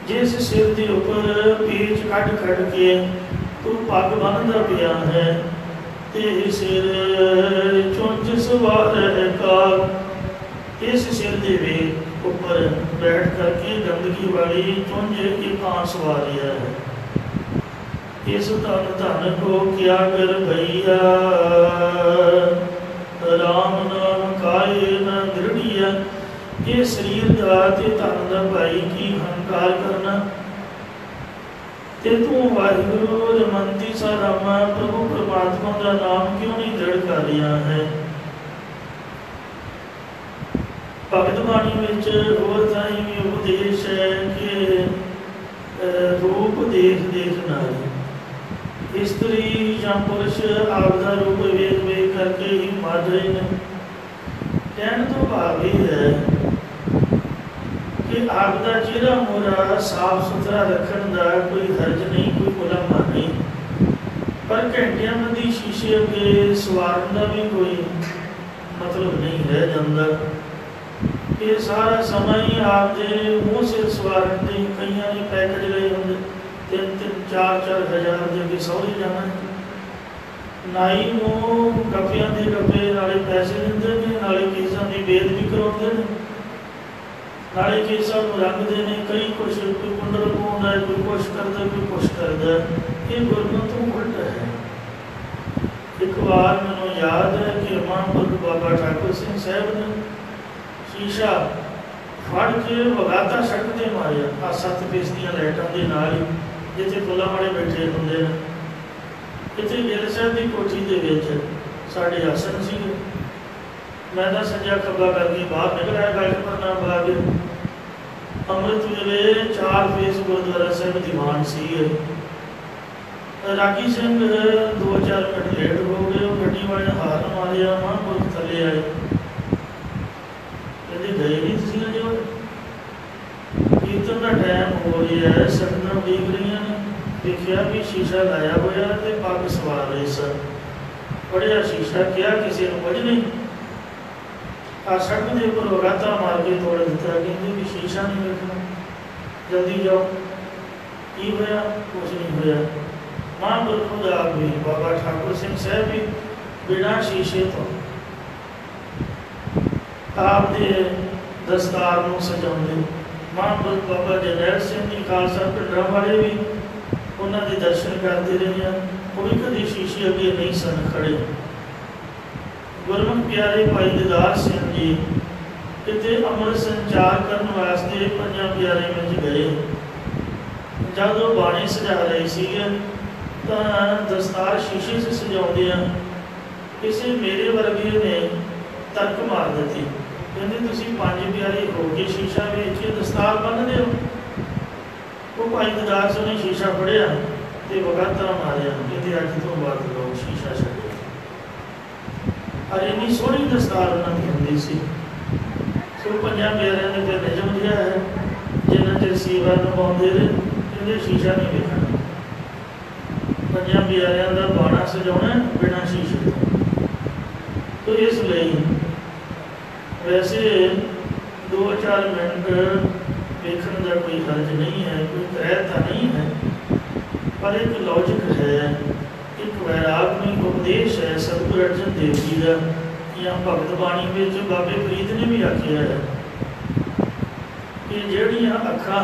जिस सिर के उपर पीच कट कट के तू पग बन्हदा पिया है, ते सिर चुंझ सवार है काग, इस सिर के ऊपर बैठ करके गंदगी वाली चुंझ एक कां सवारिया है। इस धन धन को क्या कर भैया, राम नाम काये न दृढ़िया। ये शरीर का ते धन का भाई की हंकार करना, ते तू वाहिगुरु रमंती सा रामा प्रभु परमात्मा का नाम क्यों नहीं दृढ़ कर रहा है। भगत बाणी में होर ताई भी उपदेश है कि रूप देख देख नारी, स्त्री या पुरुष आपका रूप वेख वेख करके ही मार रहे हैं। कहने तो भाव ही है कि आपका चेहरा मोहरा साफ सुथरा रखने का कोई हर्ज नहीं, कोई उलंघा नहीं, पर घंटिया बंदी शीशे अगे सवारन का भी कोई मतलब नहीं रह जाता। ये सारा समय ही आपके मुँह सिर सवारन के कई ने पैकेज लए होंगे, 3-3 4-4 हज़ार के सौरी जाना है। नाई को गप्पियां के गप्पे नाले पैसे देंगे ने, नाले केसा की बेदबी करवाते हैं, नाले केसा को रंगते हैं। कई कुछ कोई कुंडल पाउंदा है, कोई कुछ करता, कोई कुछ करता। ये गुरमत तो उल्ट है। एक बार मैंने याद है कि महापुरख बाबा ठाकुर सिंह साहब ने शीशा फड़ के वगाता सड़क से मारिया, आ 7 पीस दी लाइटों के नाल ही जिथे फुलां वाले बैठे होंगे। इतने गिल साहब की कोठी के साढ़े आसन से, मैं तो सज्जा खब्बा करके बाहर निकल आया, गल करना बाग अमृत वेले 4 फेस गुरुद्वारा साहब दीवान सी। रागी सिंह 2-4 मिनट लेट हो गए, गड्डी वाले ने हार मारिया, महापुरख थले आए, कहते गए नहीं तुसीं अजे, कीर्तन का टाइम हो रहा है, संगतां देख रही ने, देखिया भी शीशा लाया होया ते पग सवार रहे सन। पढ़िया शीशा क्या किसी को कुछ नहीं, आ सड़क के उपर वगाता मार के तोड़ दिता, कहते भी शीशा नहीं देखना, जल्दी जाओ। की होया? कुछ नहीं होया। महापुरखों का भी बाबा ठाकुर सिंह साहब भी बिना शीशे तो आपके दस्तार को सजाते। महापुरख बाबा जरनैल सिंह जी खालसा पिंडा वाले भी उन्होंने दर्शन करते रहे हैं, वो भी कभी शीशे अगे नहीं सन खड़े। गुरमुख प्यारे भाई दिदार सिंह जी कितने अमृत संचार करने वास्ते 5 प्यारे में गए, जब वो बाणी सजा रहे थे तो दस्तार शीशे से सजाते हैं। किसी मेरे वर्गे ने तर्क मार दी, कहते तुसीं पंज प्यारे हो के शीशा वेच के दस्तार बन्नदे हो। वो भाई गुरदास ने शीशा फड़िया तो वगाता मारिया, कहते अज तो बाद लोग शीशा छड्डो। और इन्नी सोहनी दस्तार उन्होंने होंदी सी। सो पंजां प्यारिਆਂ ने फिर निजम जिहा है, जिन्ना चिर सेवा निभाते रहे कहते शीशा नहीं वेखना। पंजां प्यारिਆਂ ਦਾ बाणा सजाउणा बिना शीशे तो इसलिए वैसे 2-4 मिनट देखने का कोई हर्ज नहीं है, कोई त्रैता नहीं है, पर एक लॉजिक है, एक वैराग्य उपदेश है सतगुरु अर्जन देव जी का, या भगत बाणी में बाबे फरीद ने भी आख्या है कि ਜਿਹੜੀਆਂ ਅੱਖਾਂ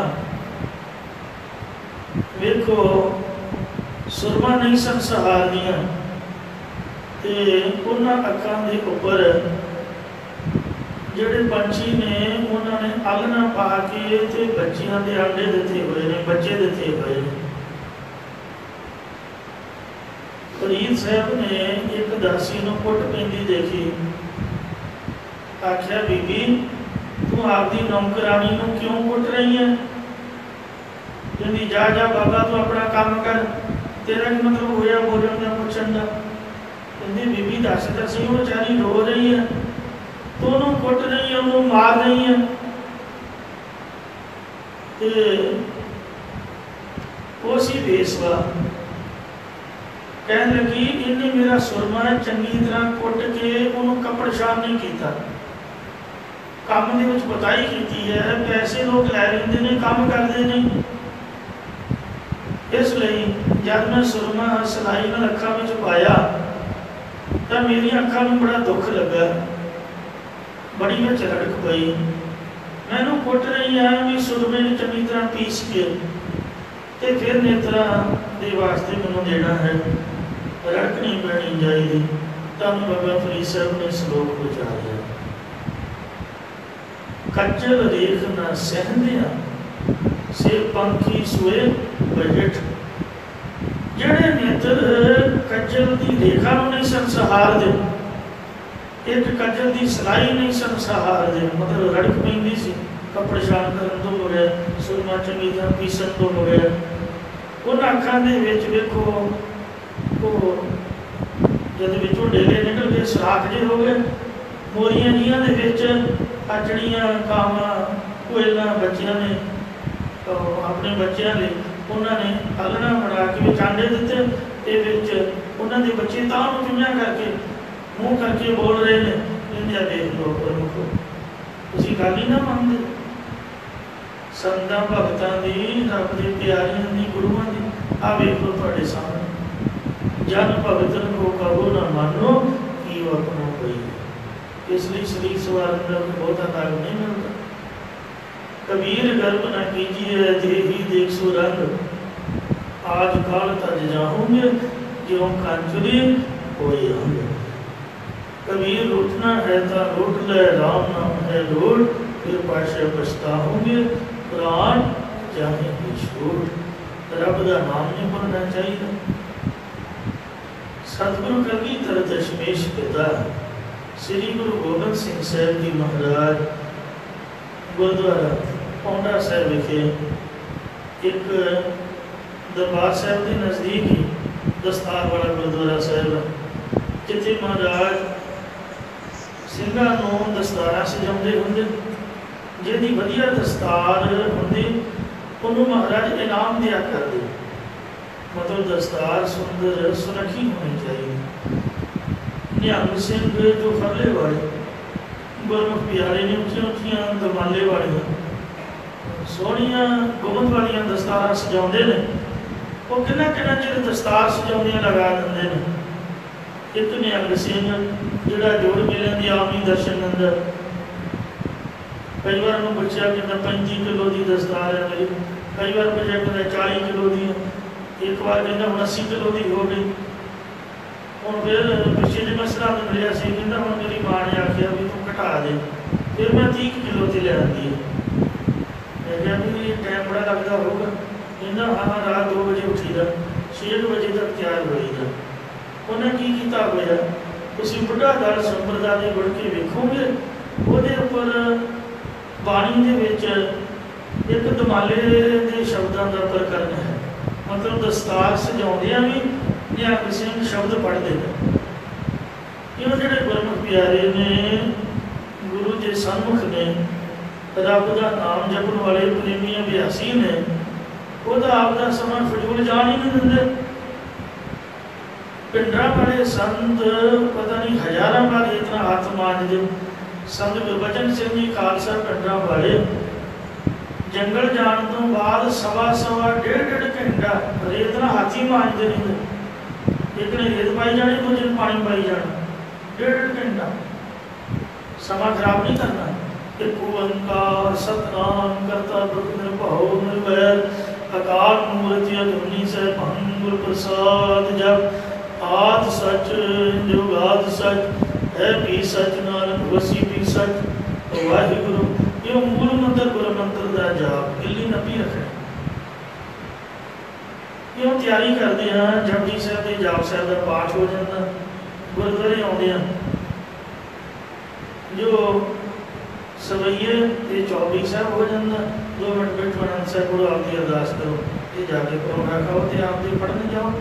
ਵੇਖो सुरमा नहीं सन सहारदियाँ ते उन्हां अखां दे उपर ਜਿਹੜੇ पंछी ने उन्होंने आलना पा के ते बच्चियां दे आंडे दिते हुए ने, बच्चे दिते हुए ने। फरीद साहब ने एक दासी नूं कुट पैंदी देखी, आख्या बीबी तू आपदी नौकरानी नूं क्यों कुट रही है? कहंदी जा जा बाबा तू अपना काम कर, तेरा की मतलब होया बोलण दा पुछण दा। कहंदी बीबी दस तां सही वो बेचारी रो रही है, तो उन्होंने कुट रही है, उन्होंने मार रही है। वो सी बेसवा कहने लगी इन्हें मेरा सुरमा चंगी तरह कुट के उन्होंने कपड़ शाम नहीं किया, काम के बताई की है, पैसे लोग लै लेंगे ने, काम करते नहीं। इसलिए जब मैं सुरमा सिलाई में अखा में पाया तो मेरी अखा में बड़ा दुख लगा, बड़ी में झड़क पई। मैनू कुट रही है भी सुरमे ने चंगी तरह पीस के ते फिर नेत्रा के वास्ते मैनू देना है, रड़क नहीं पैनी चाहिए। तब बाबा फरीद साहब ने श्लोक उचारिया, कच्चल रेख न सहंदिया से पंखी सोए बजट। ਜਿਹੜੇ नेत्र कज्जल की रेखा नहीं सन सहारदे, एक कज्जल की सिलाई नहीं सन सहारदे, मतलब रड़क पैंदी सी कपड़े शान करन तो बगैर, सुरमा चंगी तरह पीसन तो बगैर। उन अखां दे विच वेखो जद विचों डेले निकल गए, सराख जे हो गए, मोरियां जिहां दे विच अजड़ियां कावां कोयलां बच्चियां ने अपने बच्चों लिए उन्होंने अलना बना के चांडे दिते, उन्होंने बच्चे तां चुनिया करके मुँह करके बोल रहे हैं, इंडिया देख लो प्रमुखो तुसीं गल ही ना मनदे। संतां भगतां दी, रब दे प्यारियां दी, गुरुआं दी आ वेख लो तुहाडे सामने, जन भगतन को कहो ना मानो कि वो अपना कोई। इसलिए शरीर सवारन का बहुता लाभ नहीं मिलता। कबीर गर्भ न कीजिए देही देख सो रंग, आज काल तज जाऊंगे जो कांचुरी कोई अंग। कबीर लूटना है ता लूट ले, राम नाम है लूट, फिर पाशा पछताओगे प्राण चाहे छूट। रब का नाम नहीं भुलना चाहिए। सतगुरु कलगीधर दशमेश पिता श्री गुरु गोबिंद सिंह साहब जी महाराज गुरुद्वारा पौंडा साहब विखे एक दरबार साहब के नज़दीक ही दस्तार वाला गुरुद्वारा साहब, जिथे महाराज ਸਿੰਘਾਂ ਨੂੰ ਦਸਤਾਰਾਂ ਸਜਾਉਂਦੇ ਹੁੰਦੇ, ਜਿਹਦੀ ਵਧੀਆ ਦਸਤਾਰ ਹੁੰਦੀ ਉਹਨੂੰ ਮਹਾਰਾਜ ਇਨਾਮ ਦਿਆ ਕਰਦੇ। मतलब दस्तार सुंदर सुरखी होनी चाहिए। निहंग सिंह जो फरले वाले गुरमुख प्यारे ने उच्चियां उच्चियां दमाले वालियां सोहनियां गोबंद वालियां दस्तार सजाते हैं। वो किन्ना किन्ना चिर दस्तार सजाउंदियां लगा देंगे ने। एक निहंग सिंह जिहड़ा जोड़ मेलियां दी आम ही दर्शन दिंदा, कई बार उन्होंने पुछया कहता 35 किलो की दस्तार है मेरी, कई बार पुछया कहता 40 किलो की, एक बार कहता हम 80 किलो की हो गई। हम फिर पिछले जो मैं सलाह मिलिया से कहता हम मेरी माँ ने आख्या भी तू घटा दे, फिर मैं 30 किलो से ले आती है। मैं क्या भी ये टाइम बड़ा लगता होगा, ਕਹਿੰਦਾ ਹਾਂ ਰਾਤ 2 ਵਜੇ ਉੱਠੀਦਾ, 6 ਵਜੇ ਤੱਕ ਤਿਆਰ ਹੋਈਦਾ। ਉਹਨੇ ਕੀ ਕੀਤਾ ਹੋਇਆ, ਤੁਸੀਂ ਬੁੱਢਾ ਦਲ ਸੰਪਰਦਾ ਦੇ ਗੁੜ ਕੇ ਵੇਖੋਗੇ, ਉਹਦੇ ਉੱਪਰ ਬਾਣੀ ਦੇ ਵਿੱਚ ਇੱਕ ਦਮਾਲੇ ਦੇ ਸ਼ਬਦਾਂ ਦਾ ਪ੍ਰਕਰਨ ਹੈ। ਮਤਲਬ ਦਸਤਾਰ ਸਜਾਉਂਦਿਆਂ ਵੀ ਨਿਹੰਗ ਸਿੰਘ ਸ਼ਬਦ ਪੜ੍ਹਦੇ ਨੇ। ਇਹ ਜਿਹੜੇ ਗੁਰਮੁਖ ਪਿਆਰੇ ਨੇ, ਗੁਰੂ ਦੇ ਸਨਮੁਖ ਨੇ, ਰੱਬ ਦਾ ਨਾਮ ਜਪਣ ਵਾਲੇ ਪ੍ਰੇਮੀ ਅਭਿਆਸੀ ਨੇ, ਉਹਦਾ ਆਪ ਦਾ ਸਮਾਂ ਫਜ਼ੂਲ ਜਾਣ ਹੀ ਨਹੀਂ ਦਿੰਦੇ। ਪਿੰਡਰਾਂ ਵਾਲੇ ਸੰਤ ਪਤਾ ਨਹੀਂ ਹਜ਼ਾਰਾਂ ਵਾਰ ਇਤਨਾ ਹੱਥ ਮਾਂਜਦੇ। ਸੰਤ ਗੁਰਬਚਨ ਸਿੰਘ ਜੀ ਖਾਲਸਾ ਪਿੰਡਰਾਂ ਵਾਲੇ ਜੰਗਲ ਜਾਣ ਤੋਂ ਬਾਅਦ ਸਵਾ ਡੇਢ ਘੰਟਾ ਰੇਤ ਨਾਲ ਹਾਥੀ ਮਾਂਜਦੇ ਰਹਿੰਦੇ। ਇੱਕ ਨੇ ਰੇਤ ਪਾਈ ਜਾਣੀ, ਦੂਜੇ ਨੇ ਪਾਣੀ ਪਾਈ ਜਾਣਾ, 1.5 ਘੰਟਾ ਸਮਾਂ ਖਰਾਬ ਨਹੀਂ ਕਰਨਾ। ਇੱਕ ਓੰਕਾਰ ਸਤਿਨਾਮ ਕਰਤਾ ਪੁਰਖ ਨਿਰਭਉ ਨਿਰਵੈਰ ਅਕਾਲ ਮੂਰਤਿ ਅਜੂਨੀ ਸੈਭੰ ਗੁਰ ਪ੍ਰਸਾਦ ਜਪ ਆਦਿ ਸਚ ਜੁਗਾਦਿ ਸਚ ਹੈ ਵੀ ਸਚ ਨਾਨਕ ਵਸੀ ਵੀ ਸਚ। ਵਾਹਿਗੁਰੂ ਇਹ ਮੂਲ ਮੰਤਰ ਗੁਰੂ ਮੰਤਰ ਦਾ ਜਾਪ ਗਿੱਲੀ ਨੱਪੀ ਰੱਖਣਾ। ਕਿਉਂ ਤਿਆਰੀ ਕਰਦੇ ਹਾਂ, ਜਪਜੀ ਸਾਹਿਬ ਦੇ ਜਾਪ ਸਾਹਿਬ ਦਾ ਪਾਠ ਹੋ ਜਾਂਦਾ, ਗੁਰਦੁਆਰੇ ਆਉਂਦੇ ਆ, ਜੋ ਸਵਈਏ ਤੇ ਚੌਬੀ ਸਾਹਿਬ ਹੋ ਜਾਂਦਾ। 2 ਮਿੰਟ ਬੈਠੋ, ਆਨੰਦ ਸਾਹਿਬ ਕੋਲ ਆਪਦੀ ਅਰਦਾਸ ਕਰੋ, ਇਹ ਜਾ ਕੇ ਪਰੌਂਠਾ ਖਾਓ ਤੇ ਆਪਦੇ ਪੜ੍ਹਨ ਜਾਓ।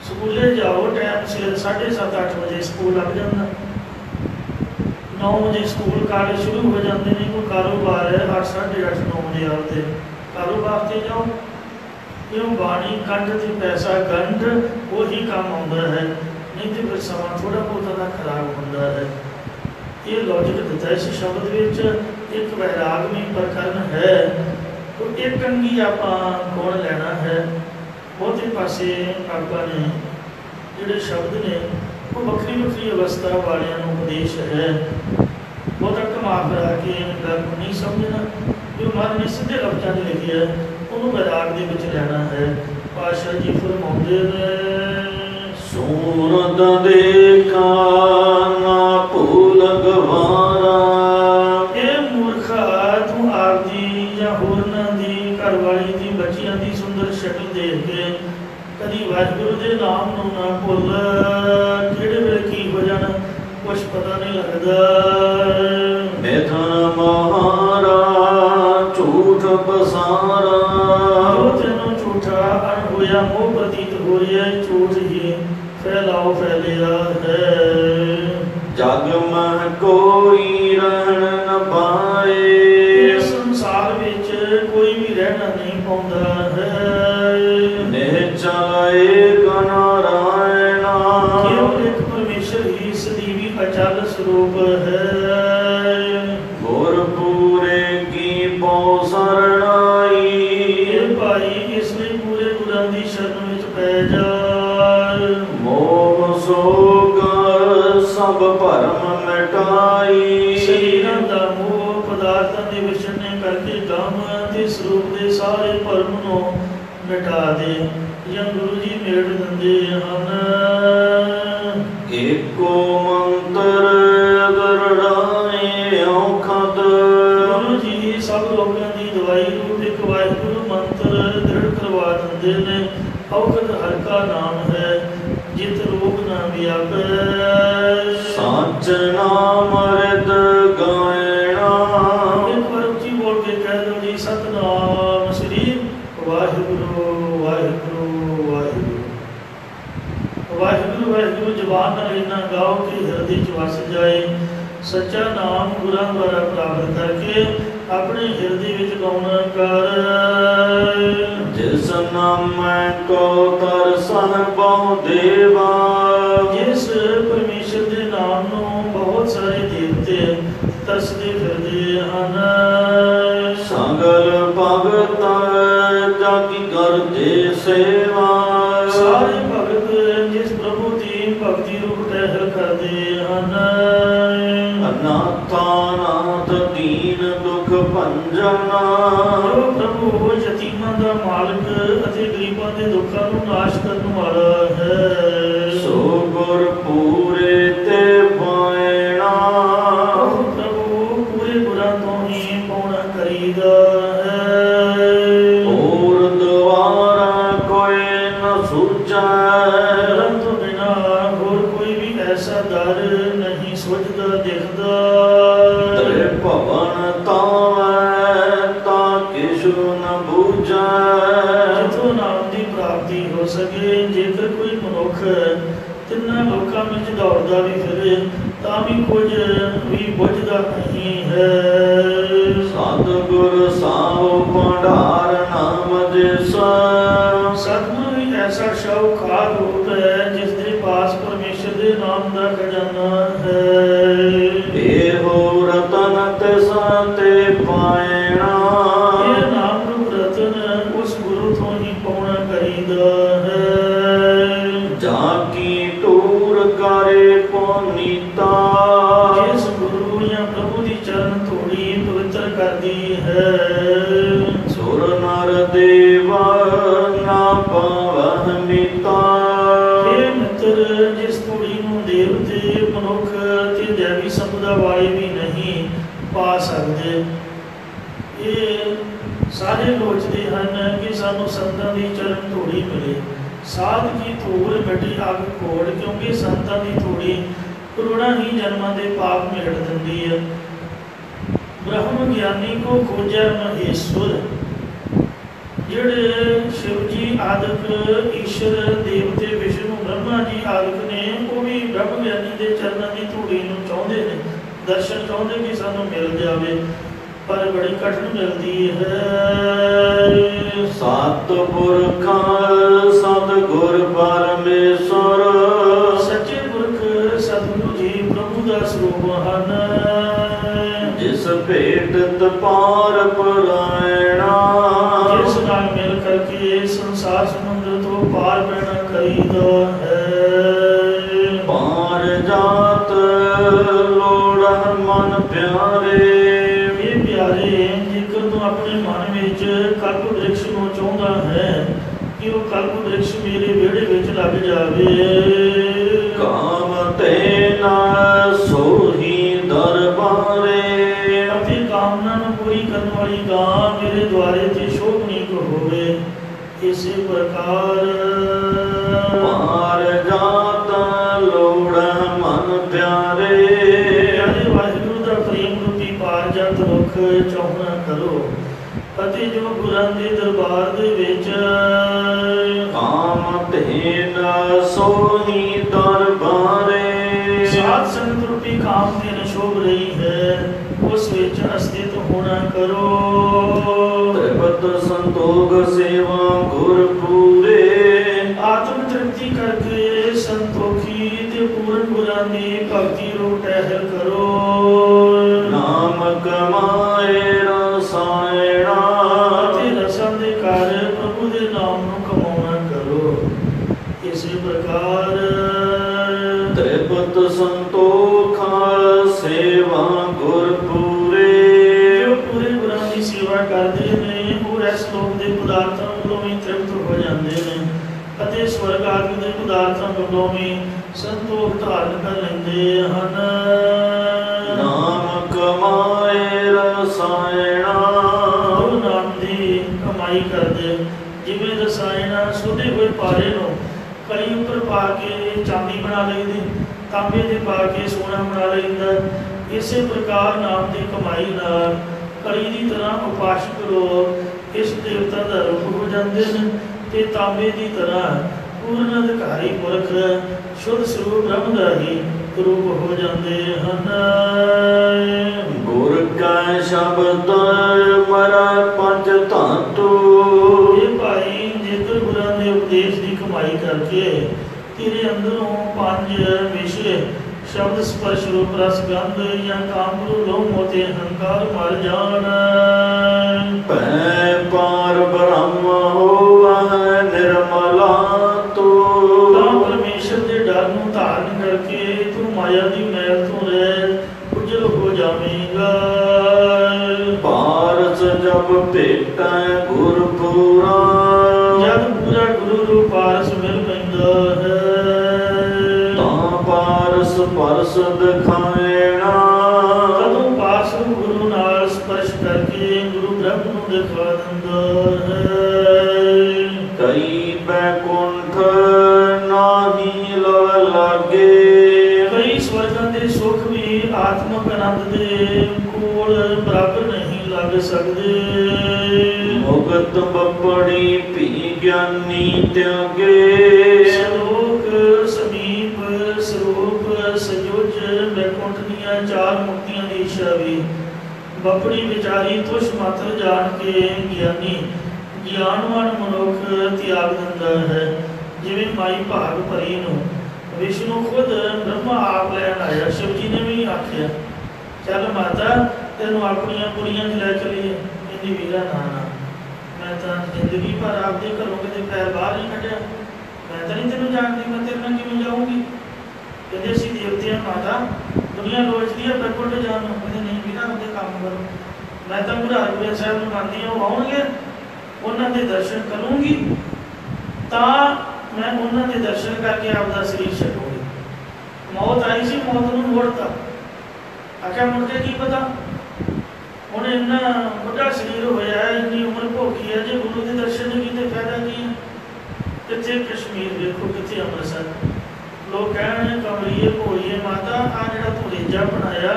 ਸਕੂਲੇ ਜਾਓ, ਟਾਈਮ ਸਿਰ 7:30-8 ਵਜੇ ਸਕੂਲ ਲੱਗ ਜਾਂਦਾ, 9 ਵਜੇ ਸਕੂਲ ਕਾਲਜ ਸ਼ੁਰੂ ਹੋ ਜਾਂਦੇ ਨੇ। ਕੋਈ ਕਾਰੋਬਾਰ ਹੈ 8, 8:30, 9 ਵਜੇ ਆਪਦੇ ਕਾਰੋਬਾਰ 'ਤੇ ਜਾਓ। ਕਿਉਂ ਬਾਣੀ ਕੰਢ ਤੇ ਪੈਸਾ ਗੰਢ ਉਹੀ ਕੰਮ ਆਉਂਦਾ ਹੈ, ਨਹੀਂ ਤੇ ਫਿਰ ਸਮਾਂ ਥੋੜ੍ਹਾ ਬਹੁਤਾ ਦਾ ਖਰਾਬ ਹੁੰਦਾ ਹੈ। ਇਹ ਲੌਜਿਕ ਦਿੱਤਾ ਇਸ ਸ਼ਬਦ ਵਿੱਚ। ਇੱਕ ਵੈਰਾਗਮਈ ਪ੍ਰਕਰਨ ਹੈ, ਉਹ ਇੱਕ ਅੰਗੀ ਆਪਾਂ ਗੁਣ ਲੈਣਾ ਹੈ। ਬਹੁਤੇ ਪਾਸੇ ਆਪਾਂ ਨੇ ਜਿਹੜੇ ਸ਼ਬਦ ਨੇ ਉਹ ਵੱਖਰੀ ਵੱਖਰੀ ਅਵਸਥਾ ਵਾਲਿਆਂ ਨੂੰ ਉਪਦੇਸ਼ ਹੈ। ਬਹੁਤਾ ਘੁਮਾ ਫਿਰਾ ਕੇ ਗੱਲ ਨੂੰ ਨਹੀਂ ਸਮਝਣਾ। ਜੋ ਮਨ ਨੇ ਸਿੱਧੇ ਲਫ਼ਜ਼ਾਂ 'ਚ ਲਿਖਿਆ ਉਹਨੂੰ ਵੈਰਾਗ ਦੇ ਵਿੱਚ ਲੈਣਾ ਹੈ। ਪਾਤਸ਼ਾਹ ਜੀ ਫਰਮਾਉਂਦੇ ਨੇ, ਸੂਰਤ ਦੇਖਾ ਨਾ ਭੂਲ ਗਵਾਰਾ। ਇਹ ਮੂਰਖਾ, ਤੂੰ ਆਪਦੀ ਜਾਂ ਹੋਰਨਾਂ ਦੀ, ਘਰ ਵਾਲੀ ਦੀ, ਬੱਚਿਆਂ ਦੀ ਸੁੰਦਰ ਸ਼ਕਲ ਦੇਖ ਕੇ ਕਦੀ ਵਾਹਿਗੁਰੂ ਦੇ ਨਾਮ ਨੂੰ ਨਾ ਭੁੱਲ। ਕਿਹੜੇ ਵੇਲੇ ਕੀ ਹੋ ਜਾਣਾ ਕੁਛ ਪਤਾ ਨਹੀਂ ਲੱਗਦਾ। ਮਿਥਨ ਮਹਾਰਾ ਝੂਠ ਬਸਾਰਾ। ਜੋ ਤੈਨੂੰ ਝੂਠਾ ਅਣ ਹੋਇਆ ਮੋਹ ਪ੍ਰਤੀਤ ਹੋ ਰਿਹਾ, ਝੂਠ ਹੀ ਫੈਲਾਓ ਫੈਲਿਆ ਹੈ। ਜਗ ਮਹਿ ਕੋਈ ਰਹਿਣ ਨ ਪਾਏ। ਇਸ ਸੰਸਾਰ ਵਿੱਚ ਕੋਈ ਵੀ ਰਹਿਣਾ ਨਹੀਂ ਪਾਉਂਦਾ ਹੈ। ਨਿਹਚਲ ਏਕ ਨਾਰਾਇਣਾ। ਕੇਵਲ ਇੱਕ ਪਰਮੇਸ਼ਰ ਹੀ ਸਦੀਵੀ ਅਚਲ ਸਰੂਪ ਹੈ। ਗੁਰ ਪੂਰੇ ਕੀ ਪਉ ਸਰਣਾਈ। ਇਹ ਭਾਈ ਇਸ ਲਈ ਪੂਰੇ ਗੁਰਾਂ ਦੀ ਸ਼ਰਨ ਵਿੱਚ ਪੈ ਜਾ। ਮੋਹ ਸੋਗ ਸਭ ਭਰਮ ਮਿਟਾਈ। ਸਰੀਰਾਂ ਦਾ ਮੋਹ, ਪਦਾਰਥਾਂ ਦੇ ਵਿਛੜਨੇ ਕਰਕੇ ਗਮ ਤੇ ਸਰੂਪ ਦੇ ਸਾਰੇ ਭਰਮ ਨੂੰ ਮਿਟਾ ਦੇ ਜਾਂ ਗੁਰੂ ਜੀ ਮੇੜ ਦਿੰਦੇ ਹਨ। ਏਕੋ ਮੰਤਰ ਦਰੜਾਏ ਔਖਦ। ਗੁਰੂ ਜੀ ਸਭ ਰੋਗਾਂ ਦੀ ਦਵਾਈ ਰੂਪ ਇੱਕ ਵਾਹਿਗੁਰੂ ਮੰਤਰ ਦ੍ਰਿੜ ਕਰਵਾ ਦਿੰਦੇ ਨੇ। ਔਖਦ ਹਰਿ ਕਾ ਨਾਮ ਹੈ, ਜਿਤ ਰੋਗ ਨਾ ਵਿਆਪੈ। ਸੱਚ ਨਾਮ ਰਿਦ ਗਾਇਣਾ। ਇੱਕ ਵਾਰ ਉੱਚੀ ਬੋਲ ਕੇ ਕਹਿ ਦਿਓ ਜੀ, ਸਤਿਨਾਮ ਸ੍ਰੀ ਵਾਹਿਗੁਰੂ ਵਾਹਿਗੁਰੂ ਵਾਹਿਗੁਰੂ। ਵਾਹਿਗੁਰੂ ਵਾਹਿਗੁਰੂ ਜ਼ਬਾਨ ਨਾਲ ਇੰਨਾ ਗਾਓ ਕਿ ਹਿਰਦੇ 'ਚ ਵਸ ਜਾਏ। ਸੱਚਾ ਨਾਮ ਗੁਰਾਂ ਦੁਆਰਾ ਪ੍ਰਾਪਤ ਕਰਕੇ ਆਪਣੇ ਹਿਰਦੇ ਵਿੱਚ ਗਾਉਣਾ ਕਰ। ਜਿਸ ਨਾਮੈ ਕੋ ਤਰਸਨ ਬਹੁ ਦੇਵਾ। ਜਿਸ ਪਰਮੇਸ਼ਰ ਦੇ ਨਾਮ ਨੂੰ ਬਹੁਤ ਸਾਰੇ ਦੇਵਤੇ ਤਰਸਦੇ ਫਿਰਦੇ ਹਨ। ਸਗਲ ਭਗਤ ਜਾਕੀ ਕਰਦੇ ਸੇਵਾ। ਸਾਰੇ ਭਗਤ ਜਿਸ ਪ੍ਰਭੂ ਦੀ ਭਗਤੀ ਰੂਪ ਟਹਿਲ ਕਰਦੇ ਹਨ। ਅਨਾਥਾ ਨਾਥ ਦੀਨ ਦੁਖ ਭੰਜਨਾ। ਜੋ ਪ੍ਰਭੂ ਯਤੀਮਾਂ ਦਾ ਮਾਲਕ ਅਤੇ ਗਰੀਬਾਂ ਦੇ ਦੁੱਖਾਂ ਨੂੰ ਨਾਸ਼ ਕਰਨ ਵਾਲਾ ਹੈ। ਸੋ ਗੁਰ ਪੂਰੇ ਤੇ ਪਾਇਣਾ। ਉਹ ਪ੍ਰਭੂ ਪੂਰੇ ਗੁਰਾਂ ਤੋਂ ਹੀ ਪਾਉਣਾ ਕਰੀਦਾ ਹੈ। ਦੌੜਦਾ ਵੀ ਫਿਰੇ ਤਾਂ ਵੀ ਕੁਝ ਵੀ ਬੁੱਝਦਾ ਨਹੀਂ ਹੈ। ਸਤਿਗੁਰ ਸਾਹੁ ਭੰਡਾਰ ਨਾਮ ਜਿਸ ਸਤਿਗੁਰੂ ਹੀ ਐਸਾ ਸ਼ਾਹੂਕਾਰ ਰੂਪ ਹੈ ਜਿਸ ਦੇ ਪਾਸ ਪਰਮੇਸ਼ਰ ਦੇ ਨਾਮ ਦਾ ਖਜ਼ਾਨਾ ਹੈ। ਇਹੋ ਰਤਨ ਤਿਸ ਤੇ ਪਾਇਣਾ ਇਹ ਨਾਮ ਰੂਪ ਰਤਨ ਉਸ ਗੁਰੂ ਤੋਂ ਹੀ ਪਾਉਣਾ ਕਰੀਦਾ ਹੈ। ਜਾ ਕੀ ਟੂਰ ਕਰੇ ਪੁਨੀਤਾ ਜਿਸ ਗੁਰੂ ਜਾਂ ਪ੍ਰਭੂ ਦੀ ਚਰਨ ਧੂੜੀ ਪਵਿੱਤਰ ਕਰਦੀ ਹੈ। ਸੁਰ ਨਰ ਦੇਵ ਨਾ ਪਾਵਹ ਮੀਤਾ ਇਹ ਮਿੱਤਰ ਜਿਸ ਧੂੜੀ ਨੂੰ ਦੇਵਤੇ ਮਨੁੱਖ ਤੇ ਦੇਵੀ ਸੰਪਦਾ ਵਾਲੇ ਵੀ ਨਹੀਂ ਪਾ ਸਕਦੇ। ਇਹ ਸਾਰੇ ਲੋਚਦੇ ਹਨ ਕਿ ਸਾਨੂੰ ਸੰਤਾਂ ਦੀ ਚਰਨ ਧੂੜੀ ਮਿਲੇ। ਸਾਧ ਕੀ ਧੂੜ ਮਿੱਟੀ ਅੱਗ ਘੋੜ, ਕਿਉਂਕਿ ਸੰਤਾਂ ਦੀ ਧੂੜੀ ਕਰੋੜਾਂ ਹੀ ਜਨਮਾਂ ਦੇ ਪਾਪ ਮਿਟ ਦਿੰਦੀ ਹੈ। ਬ੍ਰਹਮ ਗਿਆਨੀ ਕੋ ਖੋਜੈ ਮਹੇਸ਼ਵਰ, ਜਿਹੜੇ ਸ਼ਿਵ ਜੀ ਆਦਿਕ ਈਸ਼ਰ ਦੇਵਤੇ ਵਿਸ਼ਨੂੰ ਬ੍ਰਹਮਾ ਜੀ ਆਦਿਕ ਨੇ ਉਹ ਵੀ ਬ੍ਰਹਮ ਗਿਆਨੀ ਦੇ ਚਰਨਾਂ ਦੀ ਧੂੜੀ ਨੂੰ ਚਾਹੁੰਦੇ ਨੇ, ਦਰਸ਼ਨ ਚਾਹੁੰਦੇ ਕਿ ਸਾਨੂੰ ਮਿਲ ਜਾਵੇ, ਪਰ ਬੜੀ ਕਠਿਨ ਮਿਲਦੀ ਹੈ। ਸਤ ਪੁਰਖ ਸਤਿਗੁਰ ਪਰਮੇਸ਼ਰ ਸੱਚੇ ਪੁਰਖ ਸਤਿਗੁਰੂ ਜੀ ਪ੍ਰਭੂ ਦਾ ਸਰੂਪ ਹਨ। ਜਿਸ ਭੇਟਤ ਪਾਰ ਪਰਾਇਣਾ ਜਿਸ ਨਾਲ ਮਿਲ ਕਰਕੇ ਸੰਸਾਰ ਸਮੁੰਦਰ ਤੋਂ ਪਾਰ ਪੈਣਾ ਕਰੀਦਾ ਹੈ। ਪਾਰ ਜਾਤ ਲੋੜ ਮਨ ਪਿਆਰੇ ਇਹ ਪਿਆਰੇ, ਜੇਕਰ ਤੂੰ ਆਪਣੇ ਮਨ ਵਿੱਚ ਕਲਪ ਬ੍ਰਿਕਸ਼ ਨੂੰ ਚਾਹੁੰਦਾ ਹੈ ਕਿ ਉਹ ਕਲਪ ਬ੍ਰਿਕਸ਼ ਮੇਰੇ ਵਿਹੜੇ ਵਿੱਚ ਲੱਗ ਜਾਵੇ, ਕਾਮ ਤੇ ਨਾ ਸੋਹੀ ਦਰਬਾਰੇ ਅਤੇ ਕਾਮਨਾ ਨੂੰ ਪੂਰੀ ਕਰਨ ਵਾਲੀ ਗਾਂ ਮੇਰੇ ਦੁਆਰੇ ਤੇ ਸ਼ੋਭਨੀਕ ਹੋਵੇ। ਇਸੇ ਪ੍ਰਕਾਰ ਪਾਰ ਜਾਤ ਲੋੜ ਮਨ ਪਿਆਰੇ ਪਿਆਰੇ ਵਾਹਿਗੁਰੂ ਦਾ ਪ੍ਰੇਮ ਰੂਪੀ ਪਾਰ ਜਾਤ ਰੁੱਖ ਚਾਹੁਣਾ ਕਰੋ, ਅਤੇ ਜੋ ਗੁਰਾਂ ਦੇ ਦਰਬਾਰ ਦੇ ਵਿੱਚ ਕਾਮ ਤੇ ਨਾ ਸੋਹੀ ਦਰਬਾਰੇ ਸਾਧ ਸੰਗਤ ਰੂਪੀ ਕਾਮ ਤੇ ਸ਼ੋਭ ਰਹੀ ਹੈ, ਉਸ ਵਿੱਚ ਅਸਥਿਤ ਹੋਣਾ ਕਰੋ। ਤ੍ਰਿਪਤ ਸੰਤੋਖ ਸੇਵਾ ਗੁਰ ਪੂਰੇ ਆਤਮ ਤ੍ਰਿਪਤੀ ਕਰਕੇ ਸੰਤੋਖੀ ਤੇ ਪੂਰਨ ਗੁਰਾਂ ਦੀ ਭਗਤੀ ਰੂਪ ਟਹਿਲ ਕਰੋ। ਨਾਮ ਕਮਾਏ ਰਸਾਇਣਾ ਅਤੇ ਰਸਾਂ ਦੇ ਘਰ ਪ੍ਰਭੂ ਦੇ ਨਾਮ ਨੂੰ ਕਮਾਉਣਾ ਕਰੋ। ਇਸੇ ਪ੍ਰਕਾਰ ਤ੍ਰਿਪਤ ਸੰਤੋਖ ਸੇਵਾ ਗੁਰ ਪੂਰੇ ਜੋ ਪੂਰੇ ਗੁਰਾਂ ਦੀ ਸੇਵਾ ਕਰਦੇ ਨੇ ਉਹ ਇਸ ਲੋਕ ਦੇ ਪਦਾਰਥਾਂ ਵੱਲੋਂ ਵੀ ਤ੍ਰਿਪਤ ਹੋ ਜਾਂਦੇ ਨੇ, ਅਤੇ ਸਵਰਗ ਆਦਿ ਦੇ ਪਦਾਰਥਾਂ ਵੱਲੋਂ ਵੀ ਸੰਤੋਖ ਧਾਰਨ ਕਰ ਲੈਂਦੇ ਹਨ। ਨਾਮ ਕਮਾਏ ਰਸਾਇਣਾ ਉਹ ਨਾਮ ਦੀ ਕਮਾਈ ਕਰਦੇ, ਜਿਵੇਂ ਰਸਾਇਣ ਸੋਧੇ ਹੋਏ ਪਾਰੇ ਨੂੰ ਕਲੀ ਉੱਪਰ ਪਾ ਕੇ ਚਾਂਦੀ ਬਣਾ ਲਈਦੀ, ਤਾਂਬੇ ਦੇ ਪਾ ਕੇ ਸੋਨਾ ਬਣਾ ਲਈਦਾ, ਇਸੇ ਪ੍ਰਕਾਰ ਨਾਮ ਦੀ ਕਮਾਈ ਨਾਲ ਕਲੀ ਦੀ ਤਰ੍ਹਾਂ ਉਪਾਸ਼ਕ ਲੋਕ ਇਸ ਦੇਵਤਾ ਦਾ ਰੂਪ ਹੋ ਜਾਂਦੇ ਨੇ, ਤੇ ਤਾਂਬੇ ਦੀ ਤਰ੍ਹਾਂ ਪੂਰਨ ਅਧਿਕਾਰੀ ਪੁਰਖ ਸ਼ੁੱਧ ਸਰੂਪ ਬ੍ਰਹਮ ਦਾ ਹੀ ਰੂਪ ਹੋ ਜਾਂਦੇ ਹਨ। ਗੁਰ ਕਾ ਸ਼ਬਦ ਮਰਾ ਪੰਜ ਧਾਤੂ ਇਹ ਭਾਈ ਜੇਕਰ ਗੁਰਾਂ ਦੇ ਉਪਦੇਸ਼ ਦੀ ਕਮਾਈ ਕਰਕੇ ਤੇਰੇ ਅੰਦਰੋਂ ਪੰਜ ਵਿਸ਼ੇ ਸ਼ਬਦ ਸਪਰਸ਼ ਰੂਪ ਰਸ ਗੰਧ ਜਾਂ ਕਾਮਰੂ ਲੋਭ ਮੋਹ ਤੇ ਹੰਕਾਰ ਮਰ ਜਾਣ, ਪੈ ਪਾਰ ਬ੍ਰਹਮ ਹੋਵੈ ਨਿਰਮਲਾ ਤੂੰ ਤਾਂ ਪਰਮੇਸ਼ਰ ਦੇ ਡਰ ਨੂੰ ਧਾਰਨ ਕਰਕੇ ਤੂੰ ਮਾਇਆ ਦੀ ਮੈਲ ਤੋਂ ਰਹਿਤ ਉਜਲ ਹੋ ਜਾਵੇਂਗਾ। ਪਾਰਸ ਜਬ ਭੇਟੈ ਗੁਰ ਪੂਰਾ ਜਦ ਪੂਰਾ ਗੁਰੂ ਰੂਪ ਪਾਰਸ ਮਿਲ ਪੈਂਦਾ ਹੈ, ਤਾਂ ਪਾਰਸ ਪਰਸ ਦਿਖਾਇਣਾ ਕਦੋਂ ਪਾਰਸ ਗੁਰੂ ਨਾਲ ਸਪਰਸ਼ ਕਰਕੇ ਗੁਰੂ ਬ੍ਰਹਮ ਨੂੰ ਦਿਖਾ ਦਿੰਦਾ ਹੈ। ਕਈ ਬੈਕੁੰਠ ਨਾਹੀ ਲਵ ਲਾਗੇ ਕਈ ਸਵਰਗਾਂ ਦੇ ਸੁੱਖ ਵੀ ਆਤਮਕ ਆਨੰਦ ਦੇ ਕੋਲ ਬਰਾਬਰ ਨਹੀਂ ਲੱਗ ਸਕਦੇ। ਮੁਕਤ ਬੱਪੜੀ ਭੀ ਗਿਆਨੀ ਤਿਆਗੇ ਸਰੂਪ ਸਮੀਪ ਸਰੂਪ मुक्तियां चार मुक्तियां की इच्छा भी बपड़ी विचारी तुष मात्र जान के ज्ञानी ज्ञानवान मनुख त्याग दिंदा है। जिवें माई भाग भरी नूं विष्णु खुद ब्रह्मा आप लैन आया। शिव जी ने भी आख्या चल माता तेनों अपनियां कुड़ियां च लै चलीए। कहंदी वीरा ना ना मैं तो जिंदगी भर आपके घरों किते पैर बाहर नहीं कढ़िया, मैं तो नहीं तेनों जानती, मैं तेरे नाल किवें जाऊँगी। कहते असीं देवते हैं माता, दुनिया लोचदी है बैकुंठ जाण नूं। कहंदे नहीं वीरा अपने काम करो, मैं तो गुरु हरगोबिंद साहब नूं मंनदी हां, वो आउणगे उन्हां दे दर्शन करूँगी तां मैं उन्हां दे दर्शन करके आपदा शरीर छड्डूंगी। मौत आई सी, मौत नूं मोड़ता, आख्या मुड़ के की पता हुण इन्ना वड्डा शरीर होया है, इन्नी उम्र भोगी है, जो गुरु के दर्शन नहीं कीते फायदा की है। कित्थे कश्मीर देखो, कित्थे अमृतसर, लोग कहने कमलीए भोलीए माता आ जिहड़ा तूं रेजा बनाया,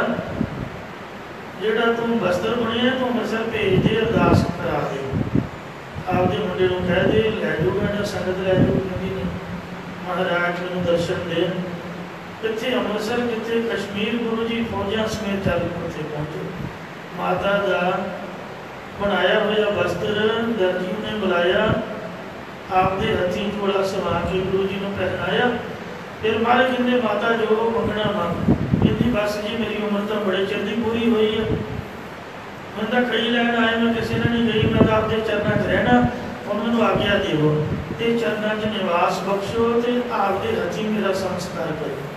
जिहड़ा तूं वस्त्र बनिया तूं अमृतसर भेज दे, अरदास करा दे, आपदे मुंडे नूं कह दे लै जाऊगा जां संगत लै जाऊगी। कहंदी नहीं महाराज मैनूं दर्शन दे। कित्थे अमृतसर, कित्थे कश्मीर, गुरु जी फौजां समेत चल उत्थे पहुंचे। माता का बनाया हुआ वस्त्र दर्जी ने बुलाया, आपके हथी झोला सवा के गुरु जी ने पहनाया। फिर मारे कहते माता जो मंगना मंग। कहती बस जी मेरी उम्र तो बड़े चिर की पूरी हुई है, मैं तो कई लैन आए, मैं किसी ने नहीं गई, मैं तो आपके चरणों च रहना, और मैनू आज्ञा देवो तो चरणों च निवास बख्शो तो आपके हथी मेरा संस्कार करो।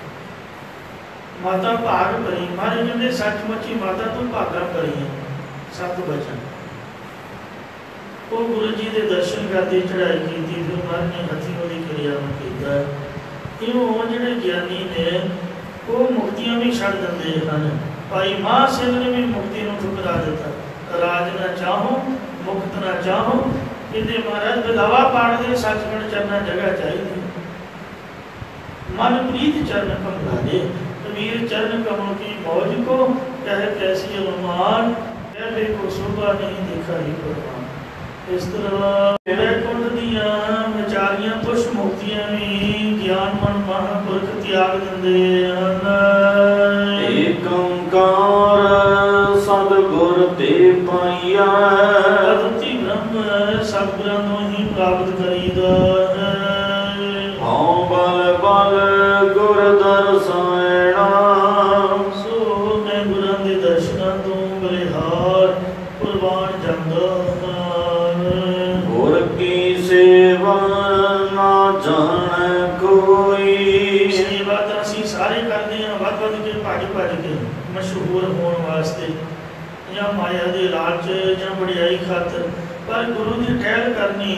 माता भाग भरी, मारे कहते सचमुची माता तू भागा भरी है। सत बचन वो गुरु जी के दर्शन करते चढ़ाई की, फिर महाराज ने हथी वो क्रिया किया। इं जिहड़े ज्ञानी ने वो मुक्तियां भी छड़ देंदे हैं। भाई मां सिंह ने भी मुक्ति को ठुकरा दिता। राज ना चाहो मुक्त ना चाहो, कहते महाराज बिलावा पाड़ दे सचखंड चरना जगह चाहिए। मन प्रीत चरण कमला दे, वीर चरण कमल की मौज को कह कैसी अनुमान, पहले को शोभा नहीं देखा ही प्रमाण। इस तरह वैकुंठ दियां विचारियां तुष मुक्तियां भी ज्ञानमन महापुरख त्याग दिंदे हन। एक ओंकार सतगुर ते पाइया, अद्वितीय ब्रह्म सतगुरां तों ही प्राप्त करीदा है। हाँ बल बल गुर दर्शना, सो मैं गुरां दे दर्शनां तों बलिहार कुर्बान जांदा हां। गुर की सेवा ना जाने कोई, सेवा तो असीं सारे करते हैं वध वध के भज के मशहूर होने वास्ते या माया के लालच या वडियाई खातर, पर गुरु की टहल करनी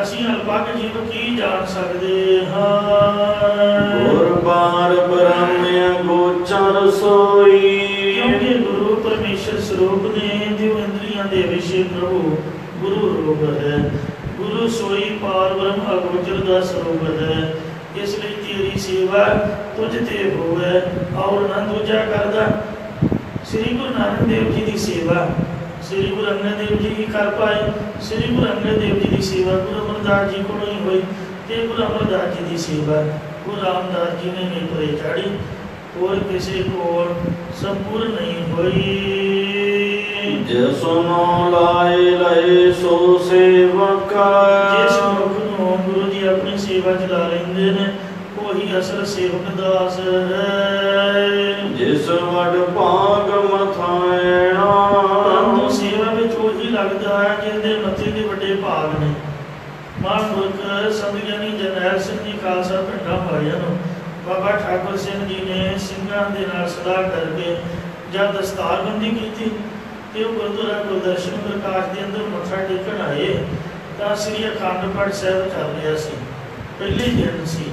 असीं अल्पग जीव की जान सकते हाँ। गुरबार ब्रह्म गोचर सोई, क्योंकि गुरु परमेश्वर स्वरूप ने जो इंद्रियां दे विषय प्रभु गुरु रूप है। गुरु सोई पार ब्रह्म अगोचर का स्वरूप है। इसलिए तेरी सेवा तुझ ते होवे और न दूजा करदा। श्री गुरु नानक देव जी की सेवा श्री गुरु अंगद देव जी ही कर पाए। श्री गुरु अंगद देव जी की सेवा गुरु अमरदास जी को नहीं हुई, तो गुरु अमरदास जी की सेवा गुरु रामदास जी ने नहीं परे चाड़ी और किसी को संपूर्ण नहीं हुई। जिसनो लाए लए सो सेवक, जिस मनुख नूं गुरु जी अपनी सेवा चला लेंदे ने वही असल सेवक दास है। जिस वड भाग मथाएणा, परंतु सेवा विच वही लगदा है जिहदे मथे दे वड्डे भाग ने। महापुरख संत ज्ञानी जरनैल सिंह जी खालसा पिंडां वालियां नूं बाबा ठाकुर सिंह जी ने ਸਿੰਘਾਂ ਦੇ ਨਾਲ सलाह करके जब दस्तारबंदी की तो गुरुद्वारा गुरदर्शन प्रकाश के अंदर मत्था टेकन आए तो श्री अखंड पाठ साहब चल रहा सी। पहले दिन सी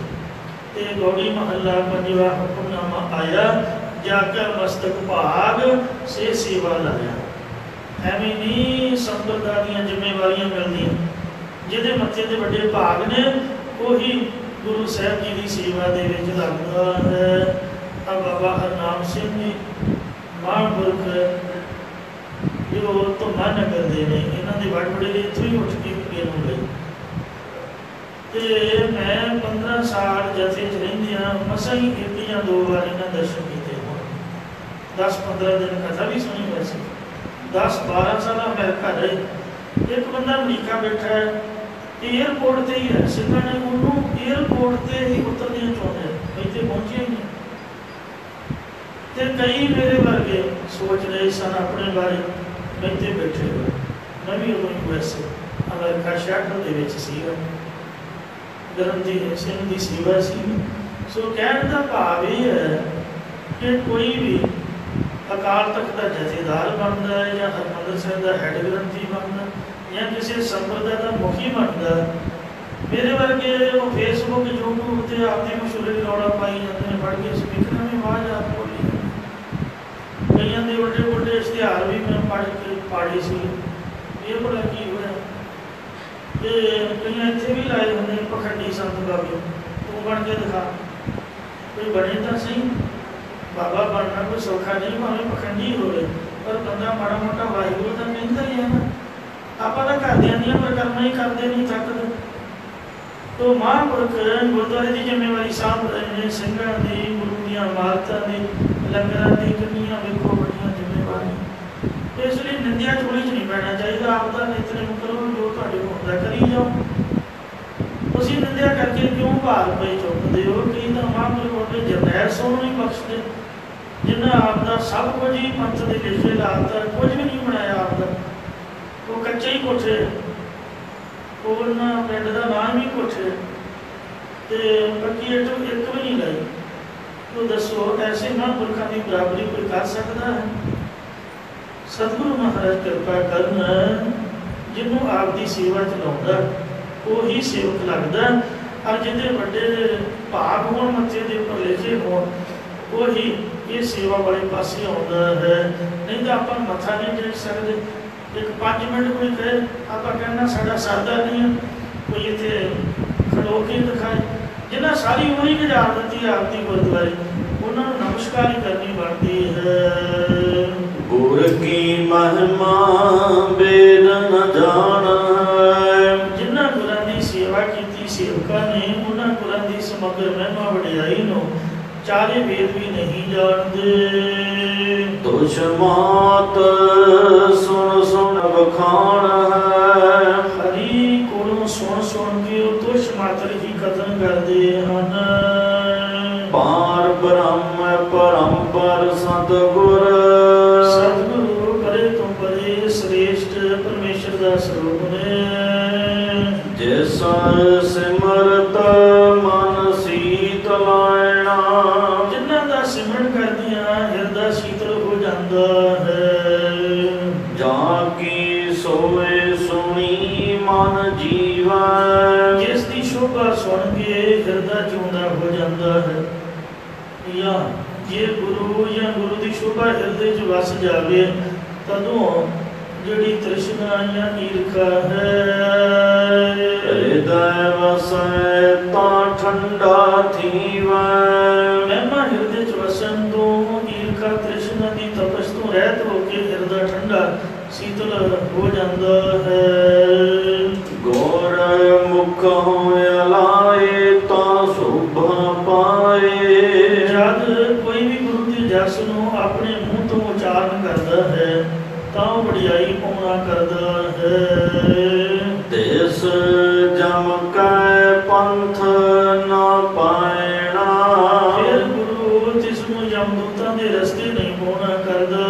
ते गौड़ी महला पंजवा हुक्मनामा आया, जाकर मस्तक भाग से सेवा लाया। एवं नहीं संप्रदाय दी जिम्मेवारियां मिलदियां, जिहदे मत्थे ते वड्डे भाग ने वही गुरु साहब जी की सेवा दे विच लगदा है। अब बाबा हरनाम सिंह जी महापुरख जो धुम्मा नगर दे ने, इन्हां दे वड वडेरे इत्थों ही उठ के अगे नूं गए ते मैं 15 साल जथे च रहिंदियां मसां ही एक या दो बार इन्हां दर्शन कीते होण। 10-15 दिन कथा भी सुनी वैसे 10-12 साल अमेरिका रहे। एक बंदा अमरीका बैठा है एयरपोर्ट से ही है सिखा ने उन्होंने एयरपोर्ट से ही उतरना चाहते हैं इतने पहुंचे ही नहीं। तो कई मेरे वर्गे सोच रहे सन अपने बारे मैं इतने बैठे हुए मैं भी उदों यूएसए अमेरिका शहर के ग्रंथी सिंह की सेवा सी। सो कहने का भाव यह है कि कोई भी अकाल तख्त का जथेदार बनता है या हरमंदर साहिब का हैड ग्रंथी बनता या किसी संप्रदाय का मुखी बनता मेरे वर्गे वो फेसबुक यूट्यूब से आपकी मशहूरी रौला पाई जाते हैं पढ़ के स्पीकर में आवाज आप बोली कई के बड़े बड़े इश्तिहार भी मैं पढ़ के पाड़ी सी ये भला की होया कई इतने भी लाए होंगे पखंडी संत बाबे तू बन के दिखा कोई बने तो सही बाबा बनना कोई सौखा नहीं भावे पखंडी हो गए पर बंदा माड़ा मोटा वाहिगुरू तो कहता ही है ना आप करते नहीं पर करना ही करते नहीं थकते। तो महापुरख गुरुद्वारे की जिम्मेवारी साहब रहे हैं सिंघां की गुरु दियां इमारतां की लंगरां की कितनियां वेखो बड़ियां जिम्मेवारी इसलिए निंदिया चोली च नहीं पैना चाहिए आपका नितनेम करो जो तुहाडे कोल हुंदा करी जाओ। तुसीं निंदिया करके क्यों भार पे चुकते हो कई तो महापुरख होते जरनैल सोनू नहीं बख्शते जिन्हें आपका सब कुछ ही पंथ के लिखे लाता कुछ भी नहीं बनाया आपका वो कच्चे ही कोठे उन्होंने पिंड का नाम ही कोठे तो पक्की इट एक भी नहीं लाई। तो दसो ऐसे महापुरखों की बराबरी कोई कर सकता है। सतगुरु महाराज कृपा करना जिन्हों आपकी सेवा चलाता वो ही सेवक लगता और जिन्हें बड़े भाग हो मत्थे के उपर लिखे हो वो ही ये सेवा वाले पास आता है। नहीं तो आप मत्था नहीं टेक सकते एक 5 मिनट कोई कहे आप कहना साढ़ा सरदा नहीं है कोई इतने खड़ो के दिखाए जिन्हें सारी उम्र गुजार दी आपकी गुरुद्वारे उन्होंने नमस्कार ही करनी बनती है। गुर की महिमा वेद न जान जिन्होंने गुरां की सेवा की सेवका ने उन्होंने गुरां की समग्र महिमा वडियाई नो चारे वेद भी नहीं जानते। दुष्मात सुन सुन बखान है हरी कोलों सुन सुन के तुष मात्र ही कथन करते हैं। पार ब्रह्म परम्पर सतगुर सतगुरु परे तो परे श्रेष्ठ परमेश्वर का स्वरूप ने जिस सिमरत मन शीतलायना जिन्हां दा सिमरन करदियां हिरदा शीतल हो जाता है। जाकी सोए सुनी मन जीवन जिसकी शोभा सुन के हिरदा जिउंदा हो जाता है। या जे गुरु या गुरु की शोभा हिरदे च वस जाए तदों जिहड़ी तृष्णा या ईर्खा है हृदय वसै तां ठंडा थीवै महिमा हिरदे च वसन तो ईर्खा तृष्णा की तपस तो रहत होके हिरदा ठंडा शीतल हो जाता है। गौर मुख होय लाए तां शोभा पाए जब कोई भी गुरु के जस नूं अपने मुंह तो उच्चारण करता है तां वडियाई पाउणा करता है। देश जम कै पंथ न पाएना फिर गुरु जिसनूं यमदूतां दे रस्ते नहीं पाउणा करदा।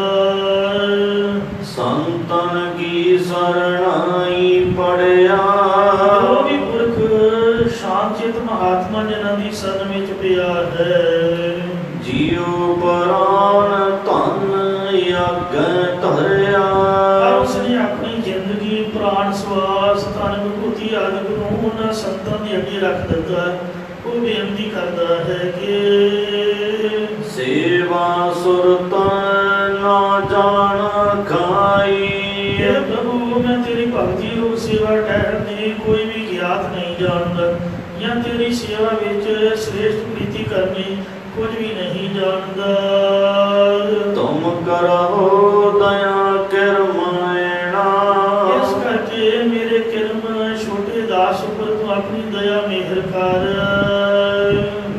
संतन की शरणाई पड़िया जो भी पुरख शांतचित महात्मा जिन्हां दी शरण विच पिया है जियो प्राण धन यज्ञ धरिया और उसने अपनी जिंदगी प्राण श्वास तन विभूति आदि को उन्हां संतां दे अगे रख दिता। वो बेनती करता है कि सेवा सुरता ना जान खाई हे प्रभु मैं तेरी भक्ति रूप सेवा ठहरने कोई भी ज्ञात नहीं जानता या तेरी सेवा विच श्रेष्ठ प्रीति करनी कुछ भी नहीं जानता। तुम करो दया किरमायणा इस करके मेरे किरम छोटे दास पर तू अपनी दया मेहर कर।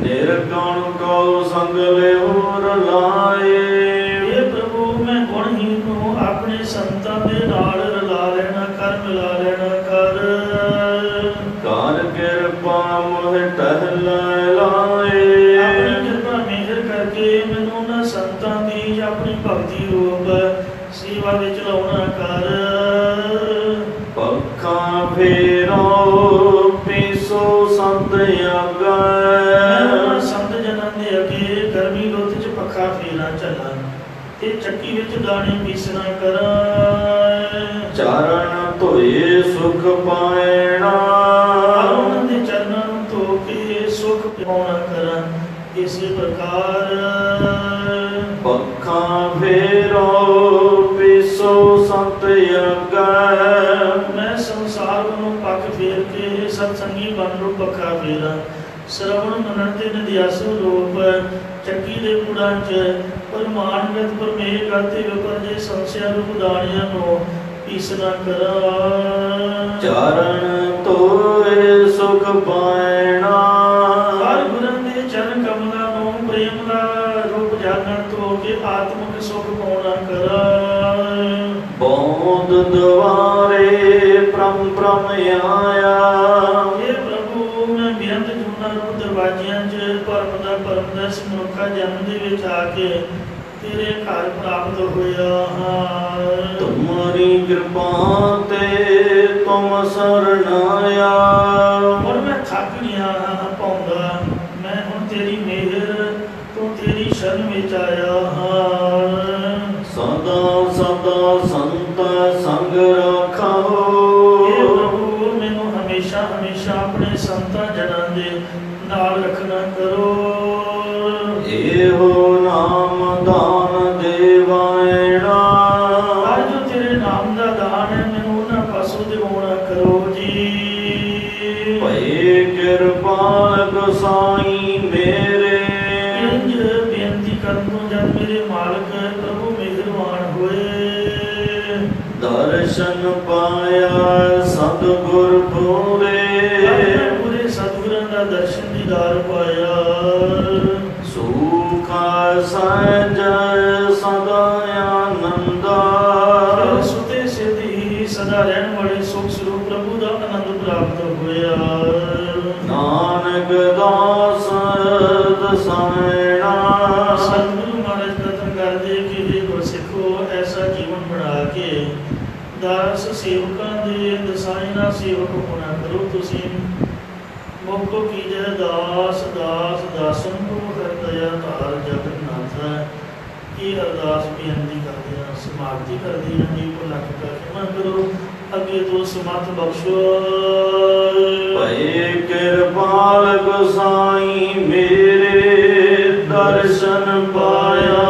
निर्गुण को संग ले और लाए हे ਮੈਨੂੰ ਆਪਣੇ ਸੰਤਾਂ ਦੇ ਨਾਲ ਰਲਾ ਲੈਣਾ ਕਰ, ਮਿਲਾ ਲੈਣਾ ਕਰ। ਕਰ ਕਿਰਪਾ ਮੋਹ ਟਹਿਲਾਏ ਆਪਣੀ ਕਿਰਪਾ ਮਿਹਰ ਕਰਕੇ ਮੈਨੂੰ ਉਹਨਾਂ ਸੰਤਾਂ ਦੀ ਆਪਣੀ ਭਗਤੀ ਰੂਪ ਸੇਵਾ ਵਿੱਚ ਲਾਉਣਾ ਕਰ। ਪੱਖਾਂ ਫੇਰੋ ਪੀਸੋ ਸੰਤ ਆਗਾ ਸੰਤ ਜਨਾਂ ਦੇ ਅੱਗੇ ਗਰਮੀ ਰੁੱਤ 'ਚ ਪੱਖਾ ਫੇਰਾਂ ਚੱਲਾਂ ਤੇ ਚੱਕੀ ਵਿੱਚ ਦਾਣੇ ਪੀਸਣਾ ਕਰਾਂ। ਚਰਨ ਧੋਏ ਸੁਖ ਪਾਇਣਾ ਉਹਨਾਂ ਦੇ ਚਰਨਾਂ ਨੂੰ ਧੋ ਕੇ ਸੁਖ ਪਾਉਣਾ ਕਰਾਂ। ਇਸੇ ਪ੍ਰਕਾਰ ਪੱਖਾਂ ਫੇਰੋ ਪੀਸੋ ਸੰਤ ਆਗਾ ਮੈਂ ਸੰਸਾਰ ਨੂੰ ਪੱਖ ਫੇਰ ਕੇ ਸਤਸੰਗੀ ਬਣ ਨੂੰ ਪੱਖਾ ਫੇਰਾਂ। ਸਰਵਣ ਮੰਨਣ ਤੇ ਨਿਧਿਆਸੂ ਰੂਪ ਚੱਕੀ ਦੇ ਪੁੜਾਂ 'ਚ ਪਰਮਾਨਗਤ ਪਰਮੇਹ ਕਰਤੇ ਵਿਪਰ ਜੇ ਸੰਸਿਆ ਰੂਪ ਦਾਣਿਆਂ ਨੂੰ ਪੀਸਣਾ ਕਰਾਂ। ਚਰਨ ਧੋਏ ਸੁਖ ਪਾਇਣਾ ਹਰ ਗੁਰਾਂ ਦੇ ਚਰਨ ਕਮਲਾਂ ਨੂੰ ਪ੍ਰੇਮ ਦਾ ਰੂਪ ਜਾਣਨ ਤੋਂ ਕੇ ਆਤਮਿਕ ਸੁਖ ਪਾਉਣਾ ਕਰਾਂ। ਬੋਧ ਦੁਆਰੇ ਪ੍ਰਮ ਪ੍ਰਮ ਆਇਆ ਇਹ ਪ੍ਰਭੂ ਮੈਂ ਬੇਅੰਤ ਜੂਨਾਂ ਨੂੰ ਦਰਵਾਜ਼ਿਆਂ 'ਚ ਭਰਮ ਦਾ ਸਮੁੱਖਾ ਜਨਮ ਦੇ ਵਿੱਚ ਆ ਕੇ ਤੇਰੇ ਘਰ ਪ੍ਰਾਪਤ ਹੋਇਆ ਹਾਂ। ਤੁਮਰੀ ਕਿਰਪਾ ਤੇ ਤੁਮ ਸਰਣ ਆਇਆ ਹੁਣ ਮੈਂ ਥੱਕ ਗਿਆ ਹਾਂ ਪਾਉਂਦਾ, ਮੈਂ ਹੁਣ ਤੇਰੀ ਮਿਹਰ ਤੋਂ ਤੇਰੀ ਸ਼ਰਨ ਵਿੱਚ ਆਇਆ ਹਾਂ। ਸਦਾ ਸਦਾ ਸੰਤ ਸੰਗ ਰੱਖੋ ਇਹ ਪ੍ਰਭੂ ਮੈਨੂੰ ਹਮੇਸ਼ਾ ਹਮੇਸ਼ਾ ਆਪਣੇ ਸੰਤਾਂ ਜਨਾਂ ਦੇ ਨਾਲ ਰੱਖਣਾ ਕਰੋ। ਇਹੋ ਨਾਮ ਦਾਨ ਦੇਵਾਇਣਾ ਅੱਜ ਜੋ ਤੇਰੇ ਨਾਮ ਦਾ ਦਾਨ ਹੈ ਮੈਨੂੰ ਉਹਨਾਂ ਪਾਸੋਂ ਦਿਵਾਉਣਾ ਕਰੋ ਜੀ। ਭਏ ਕਿਰਪਾਲ ਗੋਸਾਈ ਮੇਰੇ ਇੰਝ ਬੇਨਤੀ ਕਰਨ ਤੋਂ ਜਦ ਮੇਰੇ ਮਾਲਕ ਪ੍ਰਭੂ ਮਿਹਰਬਾਨ ਹੋਏ। ਦਰਸ਼ਨ ਪਾਇਆ ਸਤਿਗੁਰ ਪੂਰੇ ਪੂਰੇ ਸਤਿਗੁਰਾਂ ਦਾ ਦਰਸ਼ਨ ਦੀਦਾਰ ਪਾਇਆ। ਸੁਖ ਸਹਿਜ ਸਦਾ ਆਨੰਦਾ ਸੁਤੇ ਸਿੱਧੀ ਸਦਾ ਰਹਿਣ ਵਾਲੇ ਸੁਖ ਸਰੂਪ ਪ੍ਰਭੂ ਦਾ ਆਨੰਦ ਪ੍ਰਾਪਤ ਹੋਇਆ। ਨਾਨਕ ਦਾਸ ਦਸਾਇਣਾ ਸਤਿਗੁਰੂ ਮਹਾਰਾਜ ਕਥਨ ਕਰਦੇ ਕਿ ਇਹ ਗੁਰਸਿੱਖੋ ਐਸਾ ਜੀਵਨ ਬਣਾ ਕੇ ਦਾਸ ਸੇਵਕਾਂ ਦੇ ਦਸਾਇਣਾ ਸੇਵਕ ਹੋਣਾ ਕਰੋ। ਤੁਸੀਂ ਮੁਖ ਕੀਜੈ ਦਾਸ ਦਾਸ ਦਾਸਨ ਕੋ ਹਰਦਇਆ ਧਾਰ ਜਗਨਨਾਥ। ਇਹ ਅਰਦਾਸ ਬੇਨਤੀ ਕਰਦੇ ਹਾਂ, ਸਮਾਪਤੀ ਕਰਦੇ ਹਾਂ ਜੀ। ਕੋ ਲੱਖ ਦਾ ਖਿਮਾ ਕਰੋ, ਅੱਗੇ ਤੋਂ ਸਮਤ ਬਖਸ਼ੋ। ਭਏ ਕਿਰਪਾਲ ਗੋਸਾਈ ਮੇਰੇ ਦਰਸ਼ਨ ਪਾਇਆ